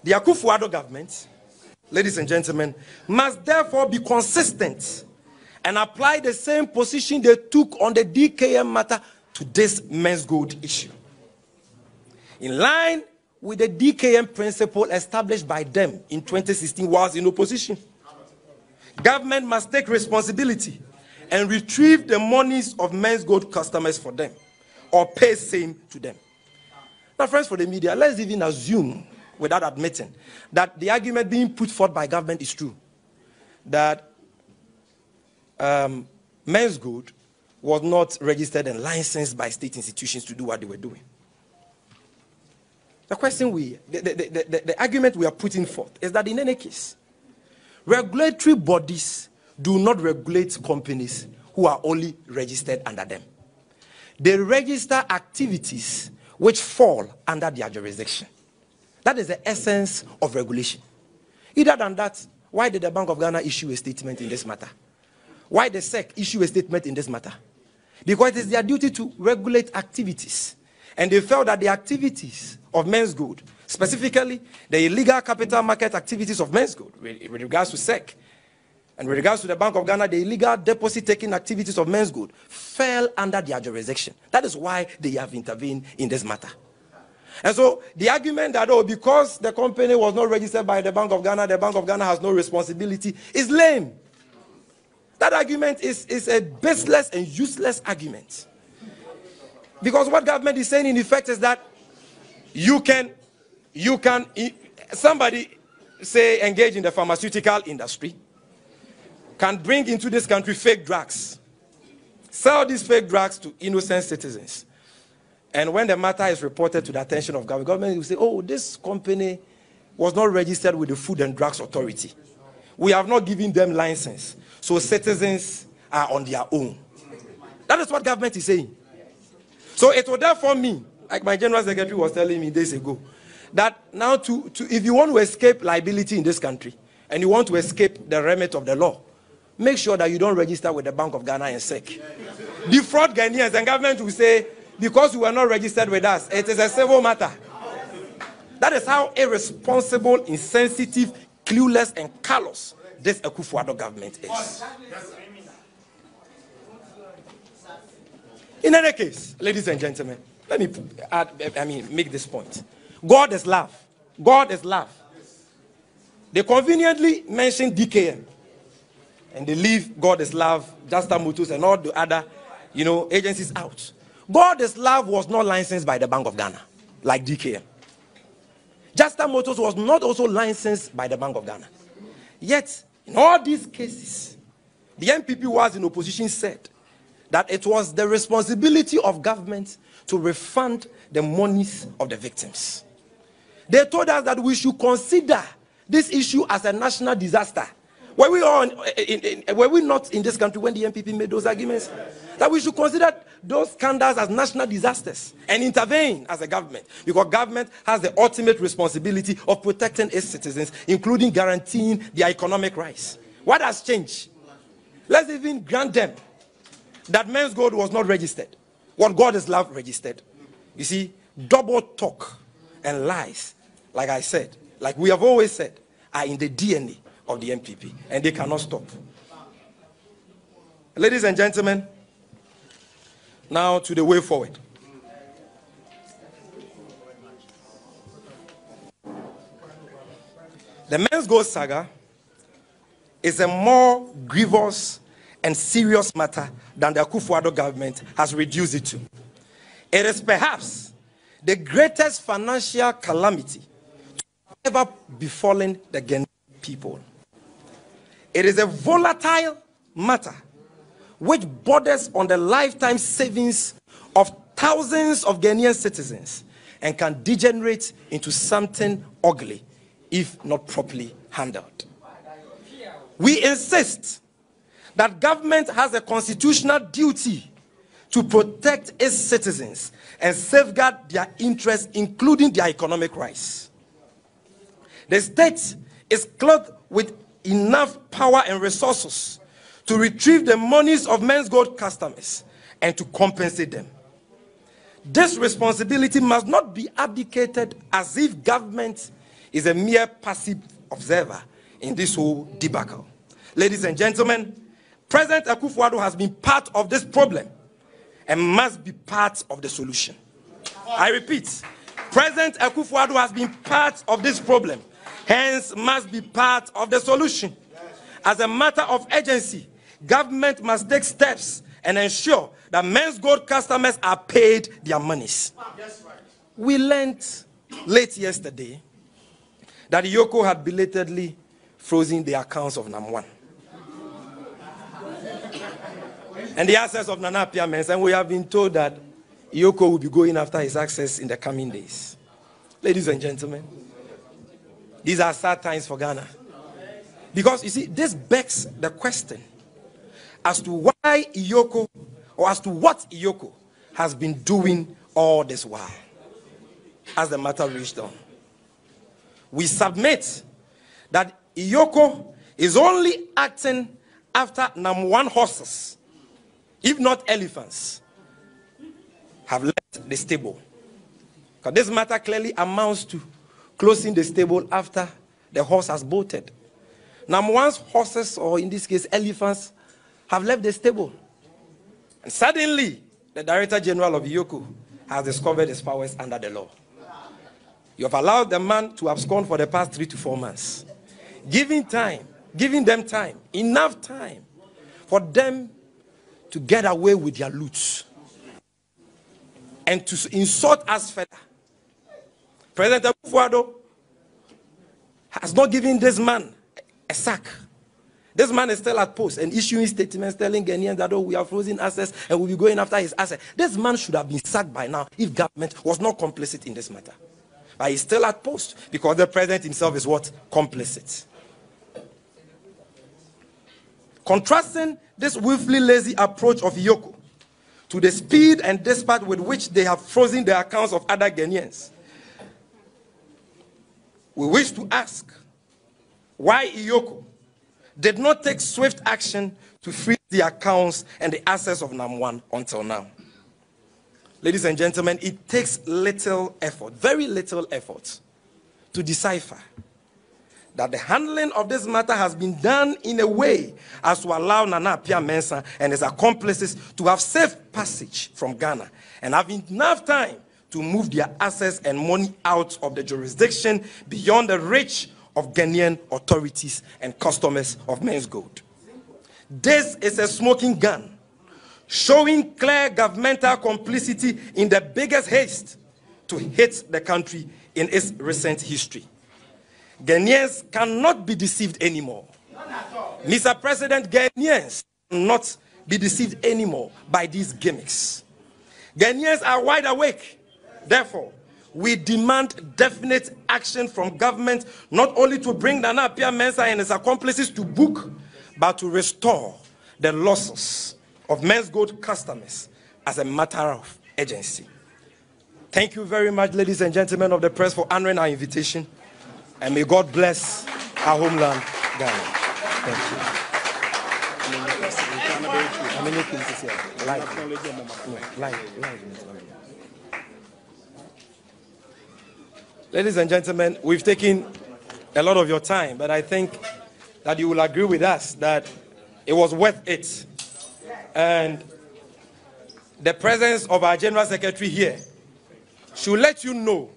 The Akufo-Addo government, ladies and gentlemen, must therefore be consistent and apply the same position they took on the DKM matter to this men's gold issue. In line with the DKM principle established by them in 2016 whilst in opposition, government must take responsibility and retrieve the monies of men's gold customers for them or pay same to them. Now, friends, for the media, let's even assume, without admitting, that the argument being put forth by government is true, that men's gold was not registered and licensed by state institutions to do what they were doing. The question the argument we are putting forth is that in any case, regulatory bodies do not regulate companies who are only registered under them. They register activities which fall under their jurisdiction. That is the essence of regulation. Either than that, why did the Bank of Ghana issue a statement in this matter? Why the SEC issue a statement in this matter? Because it is their duty to regulate activities. And they felt that the activities of men's gold, specifically the illegal capital market activities of men's gold, with regards to SEC, and with regards to the Bank of Ghana, the illegal deposit-taking activities of men's gold, fell under their jurisdiction. That is why they have intervened in this matter. And so the argument that, oh, because the company was not registered by the Bank of Ghana has no responsibility, is lame. That argument is a baseless and useless argument. Because what government is saying in effect is that somebody, say, engage in the pharmaceutical industry, can bring into this country fake drugs, sell these fake drugs to innocent citizens. And when the matter is reported to the attention of government will say, oh, this company was not registered with the Food and Drugs Authority. We have not given them license. So citizens are on their own. That is what government is saying. So it will therefore mean, like my General Secretary was telling me days ago, that now if you want to escape liability in this country, and you want to escape the remit of the law, make sure that you don't register with the Bank of Ghana and SEC. Defraud Ghanaians, and government will say, because you were not registered with us, it is a civil matter. That is how irresponsible, insensitive, clueless, and callous this Akufo-Addo government is. In any case, ladies and gentlemen, let me make this point. God is love. God is love. They conveniently mention DKM, and they leave God is love, Justa Motors, and all the other, agencies out. God is love was not licensed by the Bank of Ghana, like DKM. Justa Motors was not also licensed by the Bank of Ghana. Yet, in all these cases, the NPP was in opposition said that it was the responsibility of government to refund the monies of the victims. They told us that we should consider this issue as a national disaster. Were we not in this country when the NPP made those arguments? That we should consider those scandals as national disasters and intervene as a government, because government has the ultimate responsibility of protecting its citizens, including guaranteeing their economic rights. What has changed? Let's even grant them that men's gold was not registered. What God is love registered. You see, double talk and lies, like I said, like we have always said, are in the DNA of the NPP, and they cannot stop. Ladies and gentlemen, now to the way forward. The men's gold saga is a more grievous and serious matter than the Akufo-Addo government has reduced it to. It is perhaps the greatest financial calamity to ever befallen the Ghanaian people. It is a volatile matter which borders on the lifetime savings of thousands of Ghanaian citizens and can degenerate into something ugly if not properly handled. We insist that government has a constitutional duty to protect its citizens and safeguard their interests, including their economic rights. The state is clothed with enough power and resources to retrieve the monies of men's gold customers and to compensate them. This responsibility must not be abdicated as if government is a mere passive observer in this whole debacle. Ladies and gentlemen, President Akufo-Addo has been part of this problem and must be part of the solution. I repeat, President Akufo-Addo has been part of this problem, hence must be part of the solution. As a matter of urgency, government must take steps and ensure that men's gold customers are paid their monies. We learned late yesterday that Yoko had belatedly frozen the accounts of NAM1 and the assets of Nana Appiah Mensah, and we have been told that Yoko will be going after his access in the coming days. Ladies and gentlemen, these are sad times for Ghana. Because, you see, this begs the question as to why Yoko, or as to what Yoko has been doing all this while, as the matter reached on. We submit that Yoko is only acting after NAM1 horses, if not elephants, have left the stable. Because this matter clearly amounts to closing the stable after the horse has bolted. NAM1's horses, or in this case elephants, have left the stable. And suddenly, the Director General of Yoko has discovered his powers under the law. You have allowed the man to abscond for the past 3 to 4 months, giving them time, enough time for them to get away with their loot and to insult us further. President Akufo-Addo has not given this man a sack. This man is still at post and issuing statements telling Ghanaians that, oh, we are frozen assets and we'll be going after his assets. This man should have been sacked by now if government was not complicit in this matter. But he's still at post because the president himself is what? Complicit. Contrasting this willfully lazy approach of Yoko to the speed and dispatch with which they have frozen the accounts of other Ghanaians, we wish to ask why Yoko did not take swift action to freeze the accounts and the assets of NAM1 until now. Ladies and gentlemen, it takes little effort, very little effort, to decipher that the handling of this matter has been done in a way as to allow Nana Appiah Mensah and his accomplices to have safe passage from Ghana and have enough time to move their assets and money out of the jurisdiction beyond the reach of Ghanaian authorities and customers of men's gold. This is a smoking gun, showing clear governmental complicity in the biggest haste to hit the country in its recent history. Ghanaians cannot be deceived anymore. Mr. President, Ghanaians cannot be deceived anymore by these gimmicks. Ghanaians are wide awake. Therefore, we demand definite action from government, not only to bring Nana Appiah Mensah and his accomplices to book, but to restore the losses of men's gold customers as a matter of urgency. Thank you very much, ladies and gentlemen of the press, for honoring our invitation. And may God bless our homeland, Ghana. Thank you. Ladies and gentlemen, we've taken a lot of your time, but I think that you will agree with us that it was worth it. And the presence of our General Secretary here should let you know.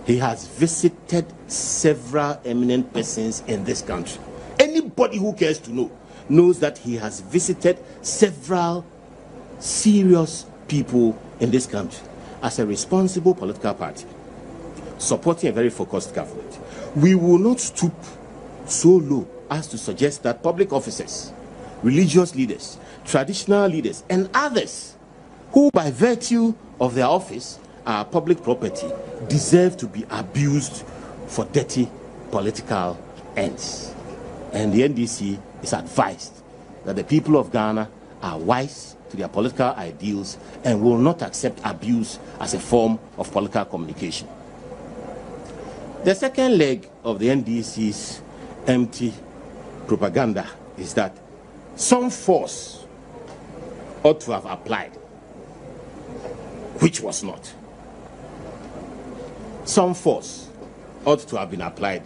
He has visited several eminent persons in this country. Anybody who cares to know knows that he has visited several serious people in this country as a responsible political party, supporting a very focused government. We will not stoop so low as to suggest that public officers, religious leaders, traditional leaders, and others who by virtue of their office are public property deserve to be abused for dirty political ends. And the NDC is advised that the people of Ghana are wise to their political ideals and will not accept abuse as a form of political communication. The second leg of the NDC's empty propaganda is that some force ought to have applied, which was not. Some force ought to have been applied,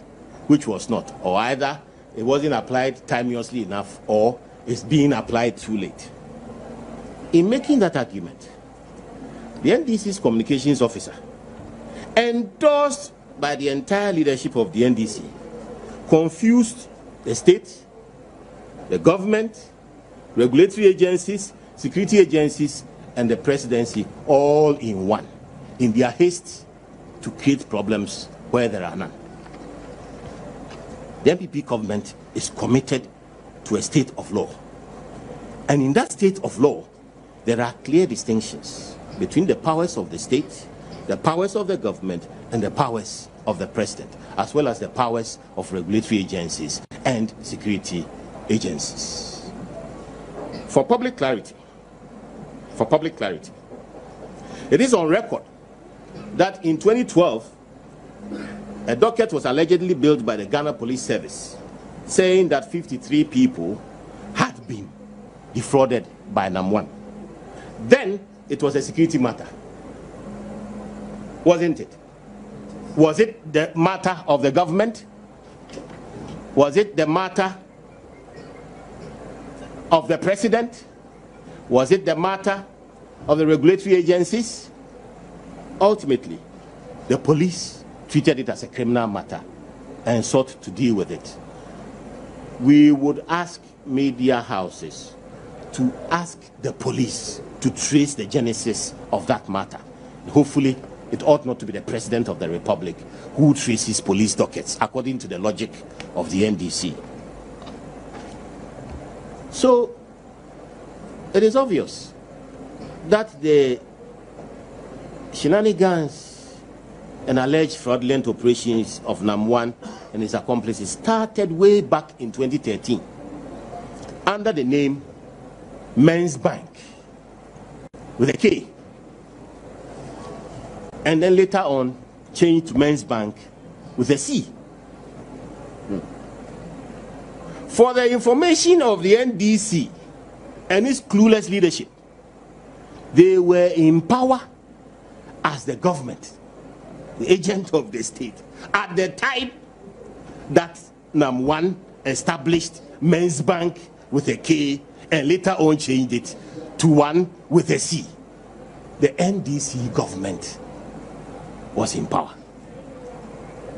which was not. Or either it wasn't applied timeously enough, or it's being applied too late. In making that argument, the NDC's communications officer, endorsed by the entire leadership of the NDC, confused the state, the government, regulatory agencies, security agencies, and the presidency all in one, in their haste to create problems where there are none. The NPP government is committed to a state of law. And in that state of law, there are clear distinctions between the powers of the state, the powers of the government, and the powers of the president, as well as the powers of regulatory agencies and security agencies. For public clarity, it is on record that in 2012, a docket was allegedly built by the Ghana Police Service saying that 53 people had been defrauded by NAM1. Then it was a security matter, wasn't it? Was it the matter of the government? Was it the matter of the president? Was it the matter of the regulatory agencies? Ultimately, the police treated it as a criminal matter and sought to deal with it. We would ask media houses to ask the police to trace the genesis of that matter. Hopefully, it ought not to be the President of the Republic who traces police dockets according to the logic of the NDC. So, it is obvious that the shenanigans and alleged fraudulent operations of NAM1 and his accomplices started way back in 2013 under the name Men's Bank with a K, and then later on changed to Men's Bank with a C. For the information of the NDC and its clueless leadership, they were in power as the government, the agent of the state, at the time that NAM1 established Men's Bank with a K and later on changed it to one with a C. The NDC government was in power.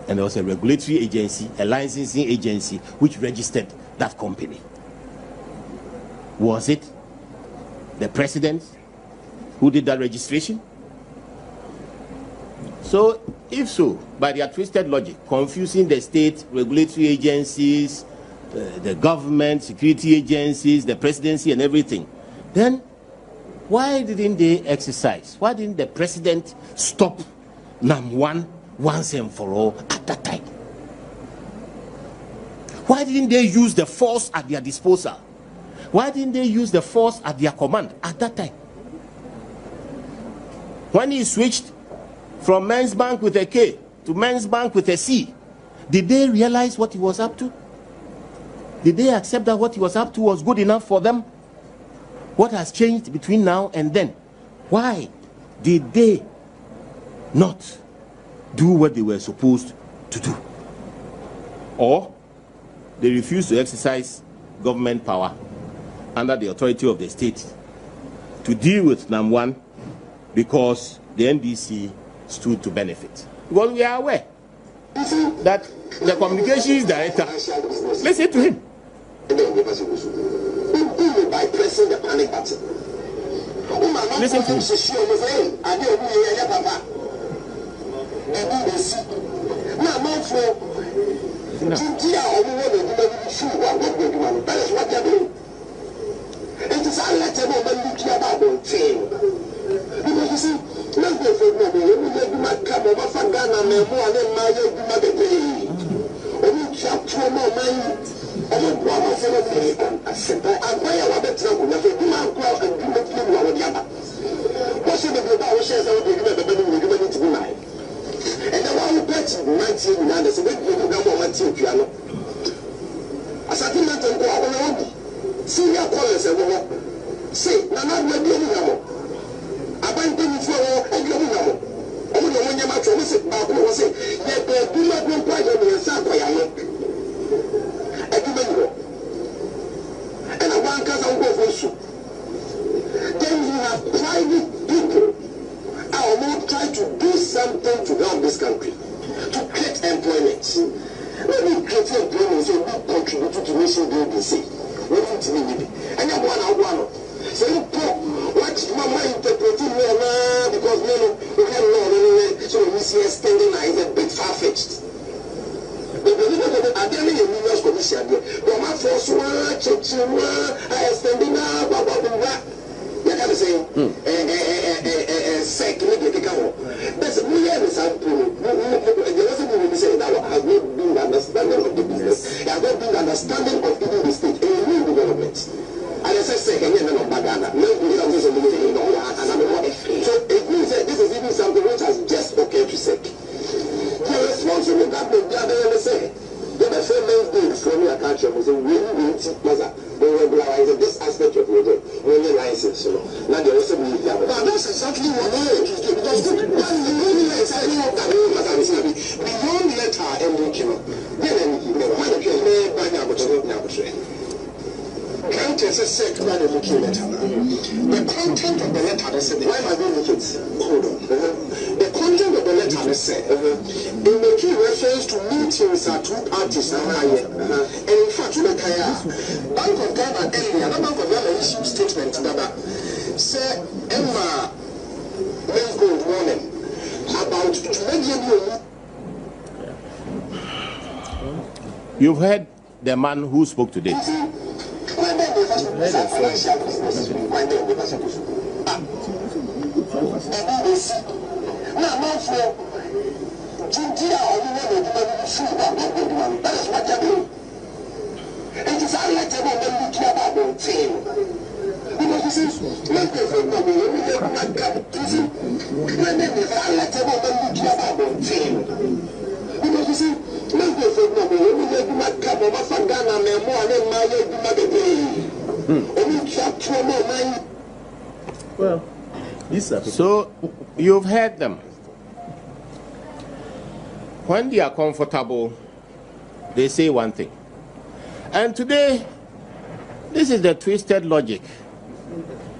And there was a regulatory agency, a licensing agency, which registered that company. Was it the president who did that registration? So, if so, by their twisted logic, confusing the state, regulatory agencies, the government, security agencies, the presidency and everything, then why didn't they exercise? Why didn't the president stop NAM1 once and for all at that time? Why didn't they use the force at their disposal? Why didn't they use the force at their command at that time? When he switched from Men's Bank with a K to Men's Bank with a C, did they realize what he was up to? Did they accept that what he was up to was good enough for them? What has changed between now and then? Why did they not do what they were supposed to do? Or they refused to exercise government power under the authority of the state to deal with NAM1 because the NDC stood to benefit. Because we are aware that the communications director, listen to him. By pressing the panic button. Listen to him. It is a letter of the because you see, let's go for me. We might come over from Ghana, and then my chapter more mind. I don't want to say and why I want to travel. I think my crowd and do not feel what the other. What should the global shares of the government to be mine? And the one who bet 19 minutes, we will go on my team piano. As I think that I'm going to senior callers and say, Nana Appiah Abandon for a governor. Only when you match was it, Babu was it, yet there do not go private in Sapphire. And a one cousin go for you. Then you have private people who will try to do something to help this country, to create employment. When we create employment, so we contribute to nation building. And you want so you what Mama interpreting because we have no anyway, so we see extending is a bit far-fetched. But we don't have any millions commission here. But my first one, extending you can say, that's a million example. There wasn't even saying that I have not been understanding of the business. I have not been understanding of the state and new development. And as I say, so it means that this is even something which has just okay to say. The responsible government, the other say, the first days from your country was a really they regularize this aspect of your only license. Now they also believe that. But that's exactly what they do. Because beyond letter and can't say to the looking letter. The content of the letter said, why am I doing it? Hold on. The content of the letter said, in making reference to meetings at two parties and in fact, Bank of Ghana earlier, the Bank of Ghana issued statement that say Emma Mensah warning about You've heard the man who spoke today. Well, so you've heard them. When they are comfortable, they say one thing. And today, this is the twisted logic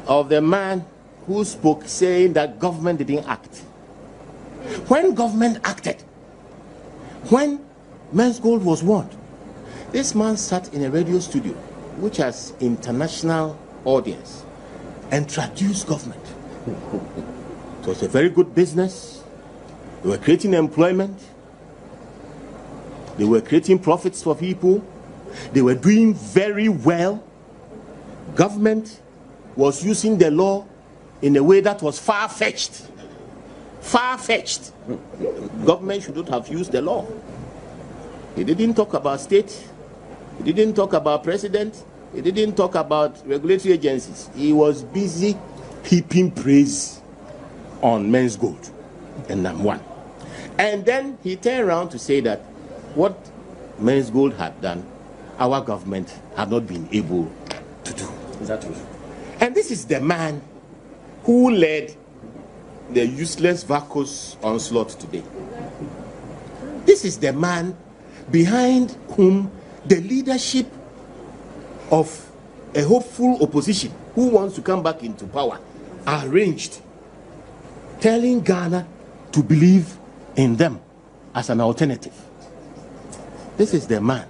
of the man who spoke saying that government didn't act. When government acted, when Mensah was warned, this man sat in a radio studio which has international audience and traduced government. So it's a very good business. They were creating employment. They were creating profits for people. They were doing very well. Government was using the law in a way that was far-fetched. Far-fetched. Government should not have used the law. He didn't talk about state. He didn't talk about president. He didn't talk about regulatory agencies. He was busy heaping praise on Mensah and NAM1. And then he turned around to say that what Mensah had done our government have not been able to do. Is that true? And this is the man who led the useless vacuous onslaught today. This is the man behind whom the leadership of a hopeful opposition who wants to come back into power are arranged, telling Ghana to believe in them as an alternative. This is the man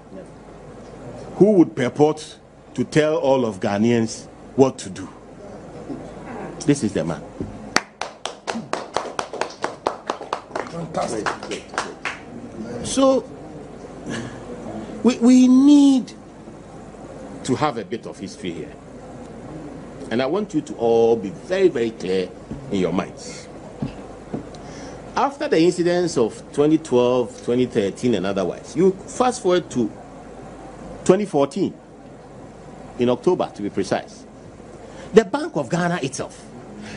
who would purport to tell all of Ghanaians what to do. This is the man. Fantastic. So, we need to have a bit of history here. And I want you to all be very, very clear in your minds. After the incidents of 2012, 2013, and otherwise, you fast forward to 2014, in October to be precise. The Bank of Ghana itself,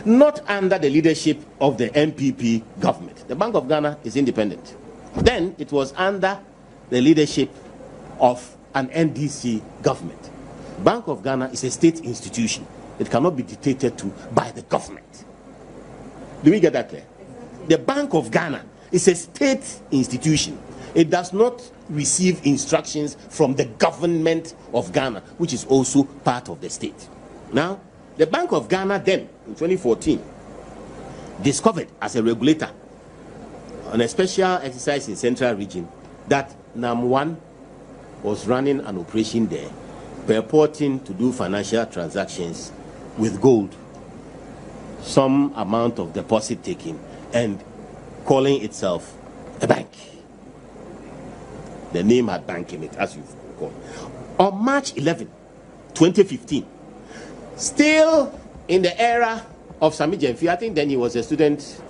not under the leadership of the NPP government. The Bank of Ghana is independent. Then it was under the leadership of an NDC government. Bank of Ghana is a state institution. It cannot be dictated to by the government. Do we get that clear? The Bank of Ghana is a state institution. It does not receive instructions from the government of Ghana, which is also part of the state. Now, the Bank of Ghana then, in 2014, discovered as a regulator on a special exercise in Central Region that NAM1 was running an operation there, purporting to do financial transactions with gold, some amount of deposit taking, and calling itself a bank. The name had bank in it, as you call it. On March 11, 2015, still in the era of Sami Jemfi, I think then he was a student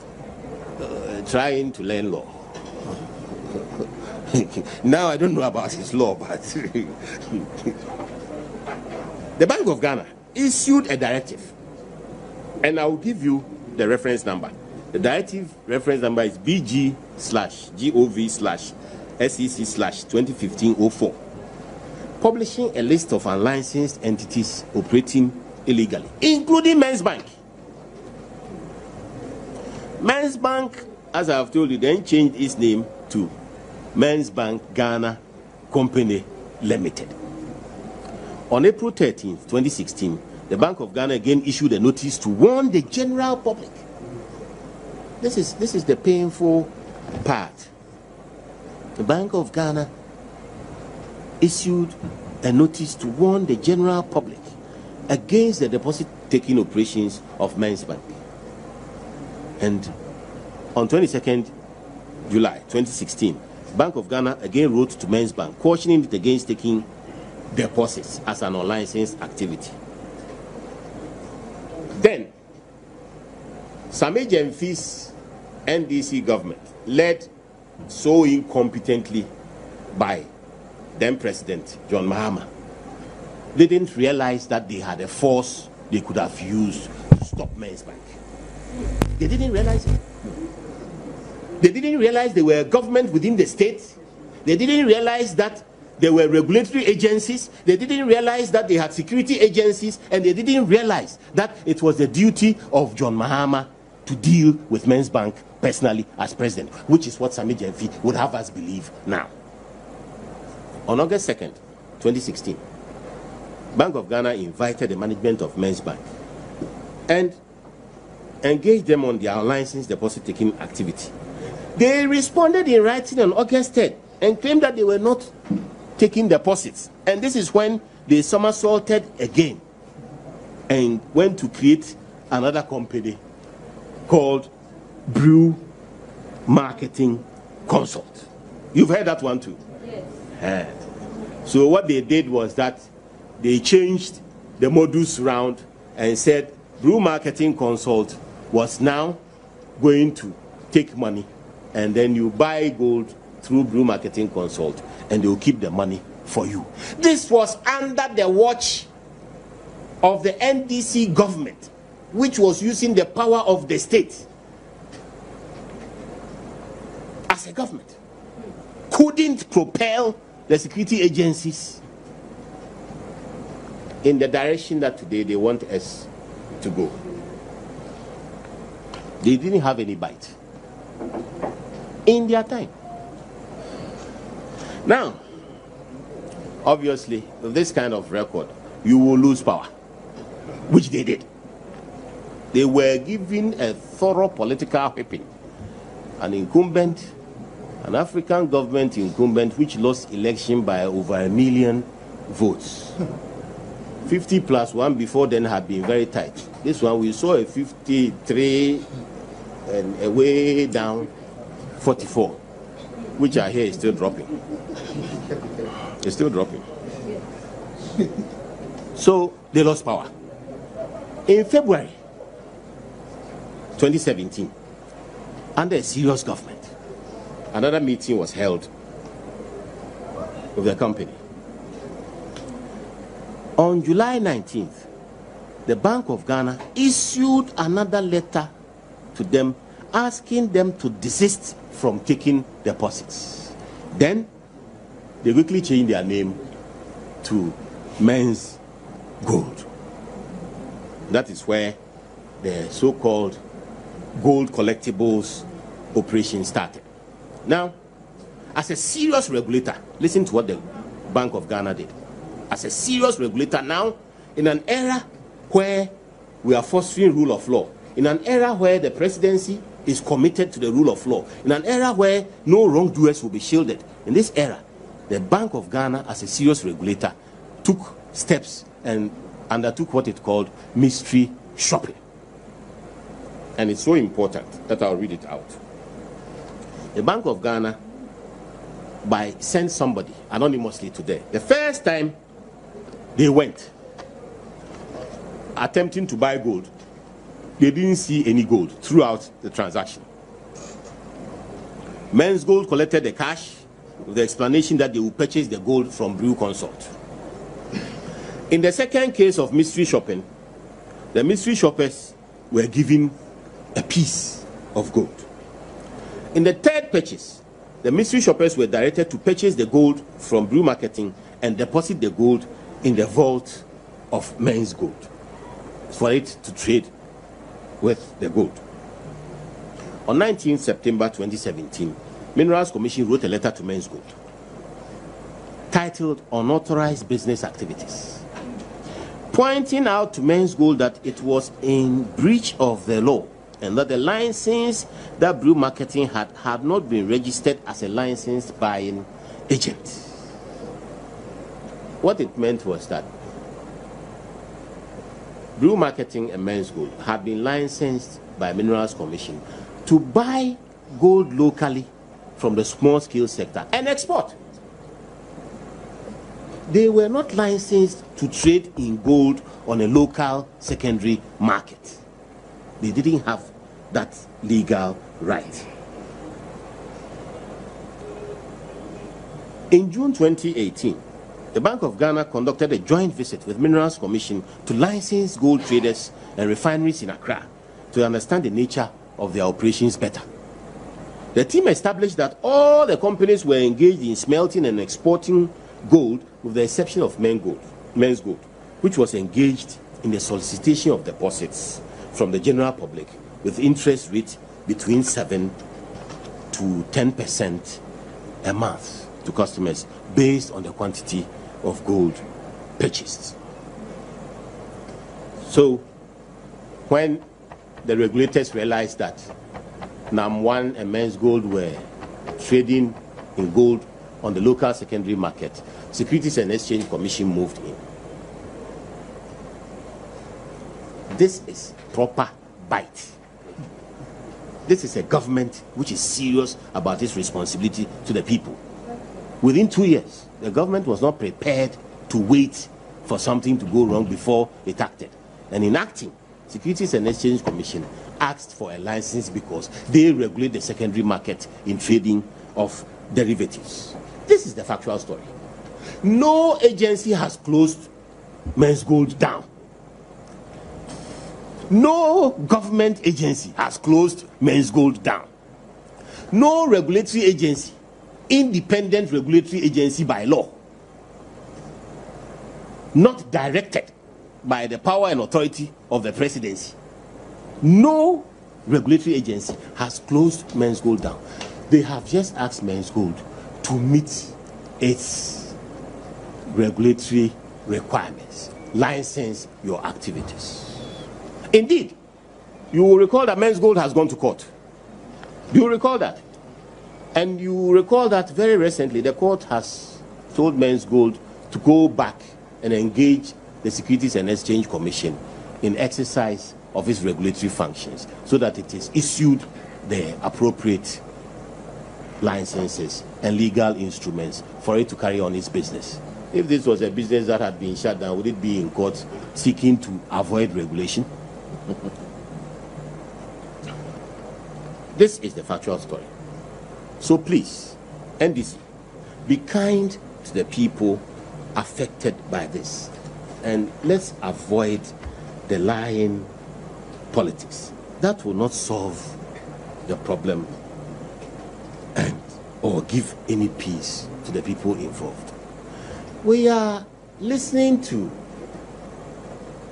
trying to learn law. Now I don't know about his law, but the Bank of Ghana issued a directive, and I will give you the reference number. The directive reference number is BG/GOV/SEC/2015-04, publishing a list of unlicensed entities operating illegally, including Men's Bank. Men's Bank, as I have told you, then changed its name to Men's Bank Ghana Company Limited. On April 13, 2016, the Bank of Ghana again issued a notice to warn the general public. This is the painful part. The Bank of Ghana issued a notice to warn the general public against the deposit-taking operations of Men's Bank. And on 22nd July 2016, Bank of Ghana again wrote to Men's Bank, cautioning it against taking deposits as an unlicensed activity. Then, Sami Jemfi's NDC government, led so incompetently by then President John Mahama, didn't realize that they had a force they could have used to stop Men's Bank. They didn't realize it. They didn't realize they were a government within the state. They didn't realize that there were regulatory agencies. They didn't realize that they had security agencies. And they didn't realize that it was the duty of John Mahama to deal with Men's Bank personally as president, which is what Sami Jemfi would have us believe now. On August 2nd, 2016, Bank of Ghana invited the management of Men's Bank and engaged them on their unlicensed deposit-taking activity. They responded in writing on August 3rd and claimed that they were not taking deposits. And this is when they somersaulted again and went to create another company called Brew Marketing Consult. You've heard that one too? Yes. So what they did was that they changed the modus round and said Brew Marketing Consult was now going to take money, and then you buy gold through Brew Marketing Consult and they will keep the money for you. This was under the watch of the NDC government, which was using the power of the state as a government. Couldn't propel the security agencies in the direction that today they want us to go. They didn't have any bite in their time. Now, obviously, with this kind of record, you will lose power, which they did. They were given a thorough political whipping. An incumbent, an African government incumbent, which lost election by over 1 million votes. 50 plus one before then had been very tight. This one, we saw a 53 and a way down 44, which I hear is still dropping. It's still dropping. So they lost power. In February 2017, under a serious government, another meeting was held with the company. On July 19th, the Bank of Ghana issued another letter to them asking them to desist from taking deposits. Then they quickly changed their name to Men's Gold. That is where the so-called gold collectibles operation started. Now, as a serious regulator, listen to what the Bank of Ghana did. As a serious regulator now, in an era where we are fostering rule of law, in an era where the presidency is committed to the rule of law, in an era where no wrongdoers will be shielded, in this era, the Bank of Ghana, as a serious regulator, took steps and undertook what it called mystery shopping. And it's so important that I'll read it out. The Bank of Ghana, sent somebody anonymously today. The first time they went attempting to buy gold, they didn't see any gold throughout the transaction. Men's Gold collected the cash with the explanation that they will purchase the gold from Brew Consult. In the second case of mystery shopping, the mystery shoppers were given a piece of gold. In the third purchase, the mystery shoppers were directed to purchase the gold from Brew Marketing and deposit the gold in the vault of Men's Gold for it to trade with the gold. On 19 September 2017, Minerals Commission wrote a letter to Men's Gold titled Unauthorized Business Activities, pointing out to Men's Gold that it was in breach of the law and that the license that Brew Marketing had not been registered as a licensed buying agent. What it meant was that Brew Marketing and Men's Gold had been licensed by Minerals Commission to buy gold locally from the small-scale sector and export. They were not licensed to trade in gold on a local secondary market. They didn't have that legal right. In June 2018, the Bank of Ghana conducted a joint visit with Minerals Commission to license gold traders and refineries in Accra to understand the nature of their operations better. The team established that all the companies were engaged in smelting and exporting gold with the exception of Men's Gold, which was engaged in the solicitation of deposits from the general public with interest rates between 7 to 10% a month to customers based on the quantity of gold purchased. So when the regulators realized that NAM1 and Men's Gold were trading in gold on the local secondary market, Securities and Exchange Commission moved in. This is proper bite. This is a government which is serious about its responsibility to the people. Within 2 years, the government was not prepared to wait for something to go wrong before it acted. And in acting, Securities and Exchange Commission asked for a license because they regulate the secondary market in trading of derivatives. This is the factual story. No agency has closed Men's Gold down. No government agency has closed Men's Gold down. No regulatory agency, independent regulatory agency by law, not directed by the power and authority of the presidency. No regulatory agency has closed Men's Gold down. They have just asked Men's Gold to meet its regulatory requirements, license your activities. Indeed, you will recall that Men's Gold has gone to court. Do you recall that? And you recall that very recently the court has told Men's Gold to go back and engage the Securities and Exchange Commission in exercise of its regulatory functions so that it is issued the appropriate licenses and legal instruments for it to carry on its business. If this was a business that had been shut down, would it be in court seeking to avoid regulation? This is the factual story. So please, NDC, be kind to the people affected by this. And let's avoid the lying politics. That will not solve the problem and or give any peace to the people involved. We are listening to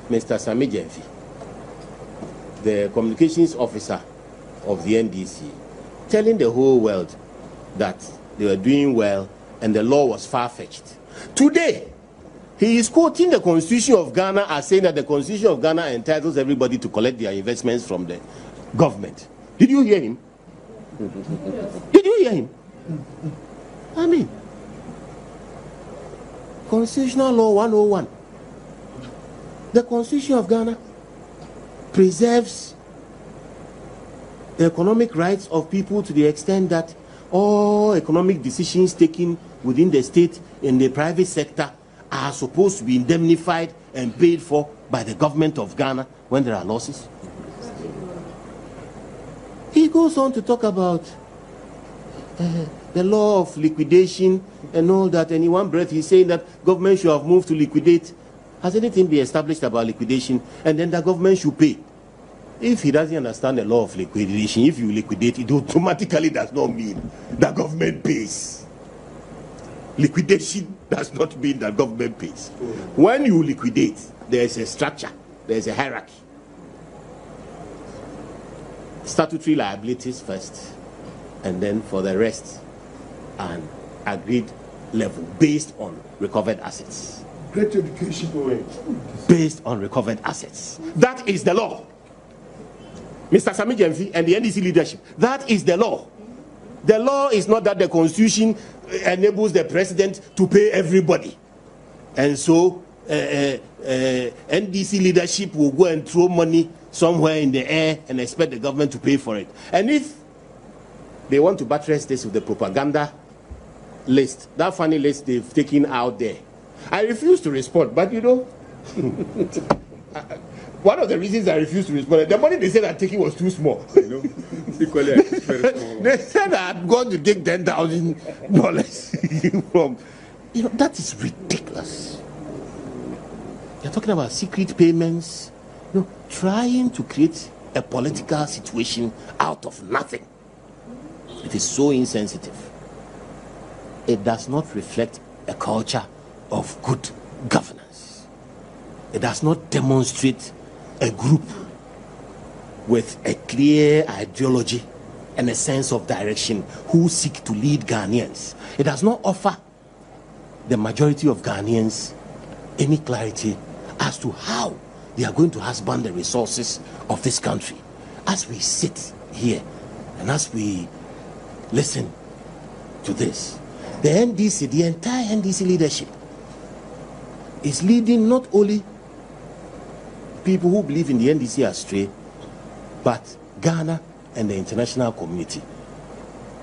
Mr. Sami Gyamfi, the communications officer of the NDC, telling the whole world that they were doing well and the law was far-fetched. Today, he is quoting the Constitution of Ghana as saying that the Constitution of Ghana entitles everybody to collect their investments from the government. Did you hear him? Did you hear him? I mean, Constitutional Law 101. The Constitution of Ghana preserves the economic rights of people to the extent that all economic decisions taken within the state and the private sector are supposed to be indemnified and paid for by the government of Ghana when there are losses. He goes on to talk about the law of liquidation and all that, and in one breath he's saying that government should have moved to liquidate. Has anything been established about liquidation? And then the government should pay. If he doesn't understand the law of liquidation, if you liquidate, it automatically does not mean that government pays. Liquidation does not mean that government pays. When you liquidate, there is a structure, there is a hierarchy. Statutory liabilities first, and then for the rest, an agreed level based on recovered assets. Great education for it. Based on recovered assets. That is the law. Mr. Sami Gyamfi and the NDC leadership, that is the law. The law is not that the Constitution enables the president to pay everybody. And so NDC leadership will go and throw money somewhere in the air and expect the government to pay for it. And if they want to buttress this with the propaganda list, that funny list they've taken out there, I refuse to respond, but you know, one of the reasons I refused to respond, the money they said I'm taking was too small. You know? Equally, very small. They said I'm going to take $10,000 from. You know, that is ridiculous. You're talking about secret payments, you know, trying to create a political situation out of nothing. It is so insensitive. It does not reflect a culture of good governance. It does not demonstrate a group with a clear ideology and a sense of direction who seek to lead Ghanaians. It does not offer the majority of Ghanaians any clarity as to how they are going to husband the resources of this country. As we sit here and as we listen to this, the NDC, the entire NDC leadership, is leading not only people who believe in the NDC astray, but Ghana and the international community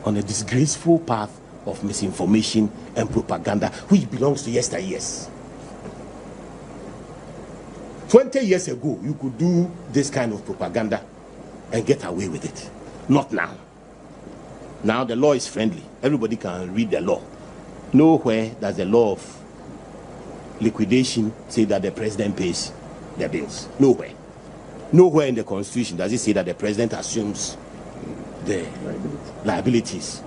on a disgraceful path of misinformation and propaganda, which belongs to yesteryears. 20 years ago, you could do this kind of propaganda and get away with it. Not now. Now the law is friendly. Everybody can read the law. Nowhere does the law of liquidation say that the president pays the bills. Nowhere. Nowhere in the Constitution does it say that the president assumes the liabilities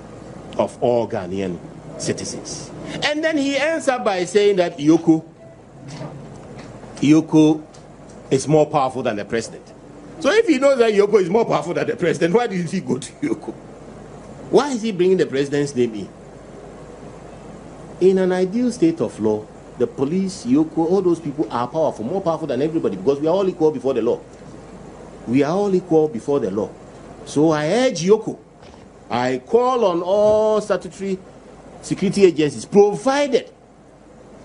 of all Ghanaian citizens. And then he ends up by saying that Iyoko is more powerful than the president. So if he knows that Yoko is more powerful than the president, why didn't he go to Yoko? Why is he bringing the president's name in? In an ideal state of law, the police, Yoko, all those people are powerful, more powerful than everybody, because we are all equal before the law. We are all equal before the law. So I urge Yoko, I call on all statutory security agencies, provided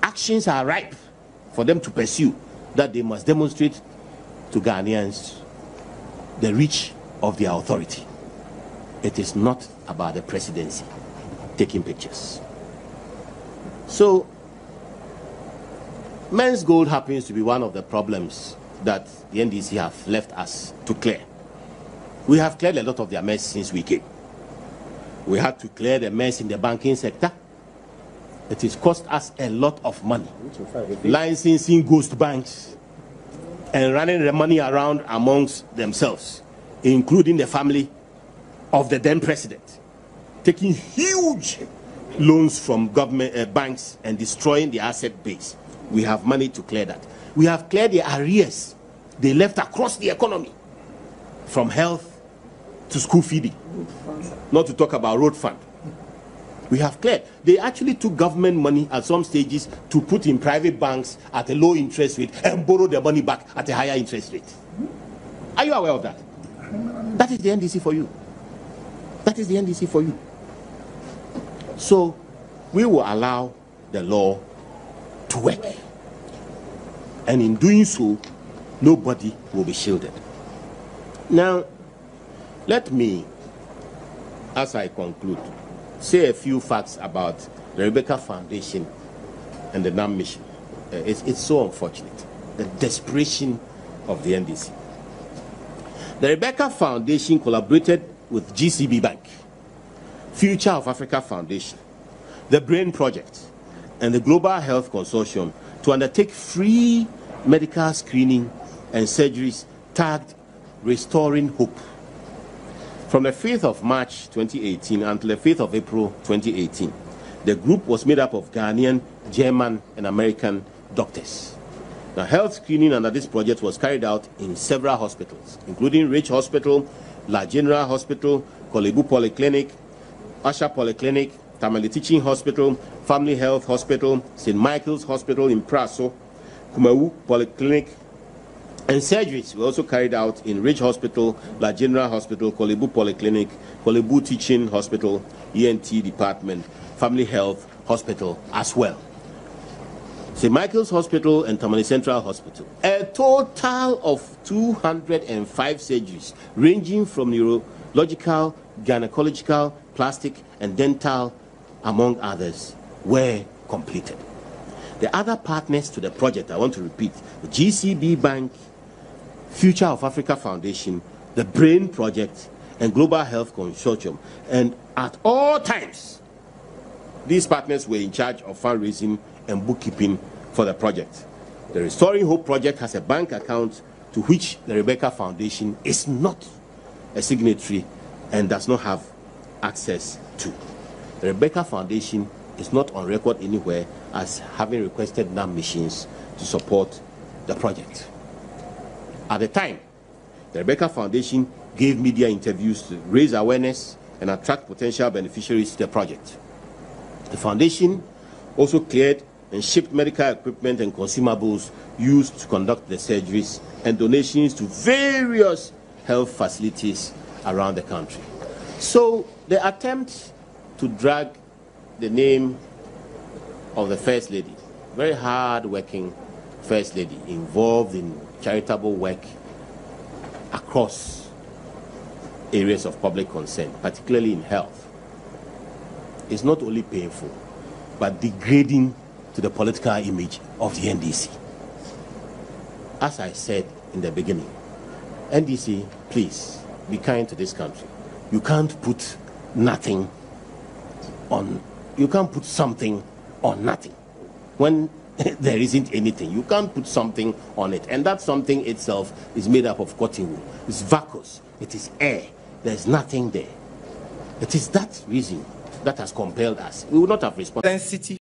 actions are ripe for them to pursue, that they must demonstrate to Ghanaians the reach of their authority. It is not about the presidency taking pictures. So, men's gold happens to be one of the problems that the NDC have left us to clear. We have cleared a lot of their mess since we came. We had to clear the mess in the banking sector. It has cost us a lot of money. Licensing ghost banks and running the money around amongst themselves, including the family of the then president, taking huge loans from government banks and destroying the asset base. We have money to clear that. We have cleared the arrears they left across the economy, from health to school feeding, not to talk about road fund. We have cleared. They actually took government money at some stages to put in private banks at a low interest rate and borrow their money back at a higher interest rate. Are you aware of that? That is the NDC for you. That is the NDC for you. So we will allow the law to work. And in doing so, nobody will be shielded. Now, let me, as I conclude, say a few facts about the Rebecca Foundation and the NAM mission. It's so unfortunate, the desperation of the NDC. The Rebecca Foundation collaborated with GCB Bank, Future of Africa Foundation, the BRAIN Project, and the Global Health Consortium to undertake free medical screening and surgeries tagged Restoring Hope. From the 5th of March 2018 until the 5th of April 2018, the group was made up of Ghanaian, German, and American doctors. Now, health screening under this project was carried out in several hospitals, including Rich Hospital, La General Hospital, Kolebu Polyclinic, Asha Polyclinic, Tamale Teaching Hospital, Family Health Hospital, St. Michael's Hospital in Praso, Kumawu Polyclinic, and surgeries were also carried out in Ridge Hospital, La General Hospital, Kolebu Polyclinic, Kolebu Teaching Hospital, ENT Department, Family Health Hospital as well. St. Michael's Hospital and Tamale Central Hospital. A total of 205 surgeries ranging from neurological, gynecological, plastic, and dental, among others, were completed. The other partners to the project, I want to repeat, the GCB Bank, Future of Africa Foundation, the BRAIN Project, and Global Health Consortium. And at all times, these partners were in charge of fundraising and bookkeeping for the project. The Restoring Hope project has a bank account to which the Rebecca Foundation is not a signatory and does not have access to. The Rebecca Foundation is not on record anywhere as having requested NAM missions to support the project. At the time, the Rebecca Foundation gave media interviews to raise awareness and attract potential beneficiaries to the project. The foundation also cleared and shipped medical equipment and consumables used to conduct the surgeries and donations to various health facilities around the country. So the attempt to drag the name of the First Lady, very hard-working First Lady, involved in charitable work across areas of public concern, particularly in health, is not only painful, but degrading to the political image of the NDC. As I said in the beginning, NDC, please be kind to this country. You can't put nothing on, you can't put something on nothing. When there isn't anything, you can't put something on it. And that something itself is made up of cotton wool. It's vacuous, it is air, there's nothing there. It is that reason that has compelled us. We would not have responded.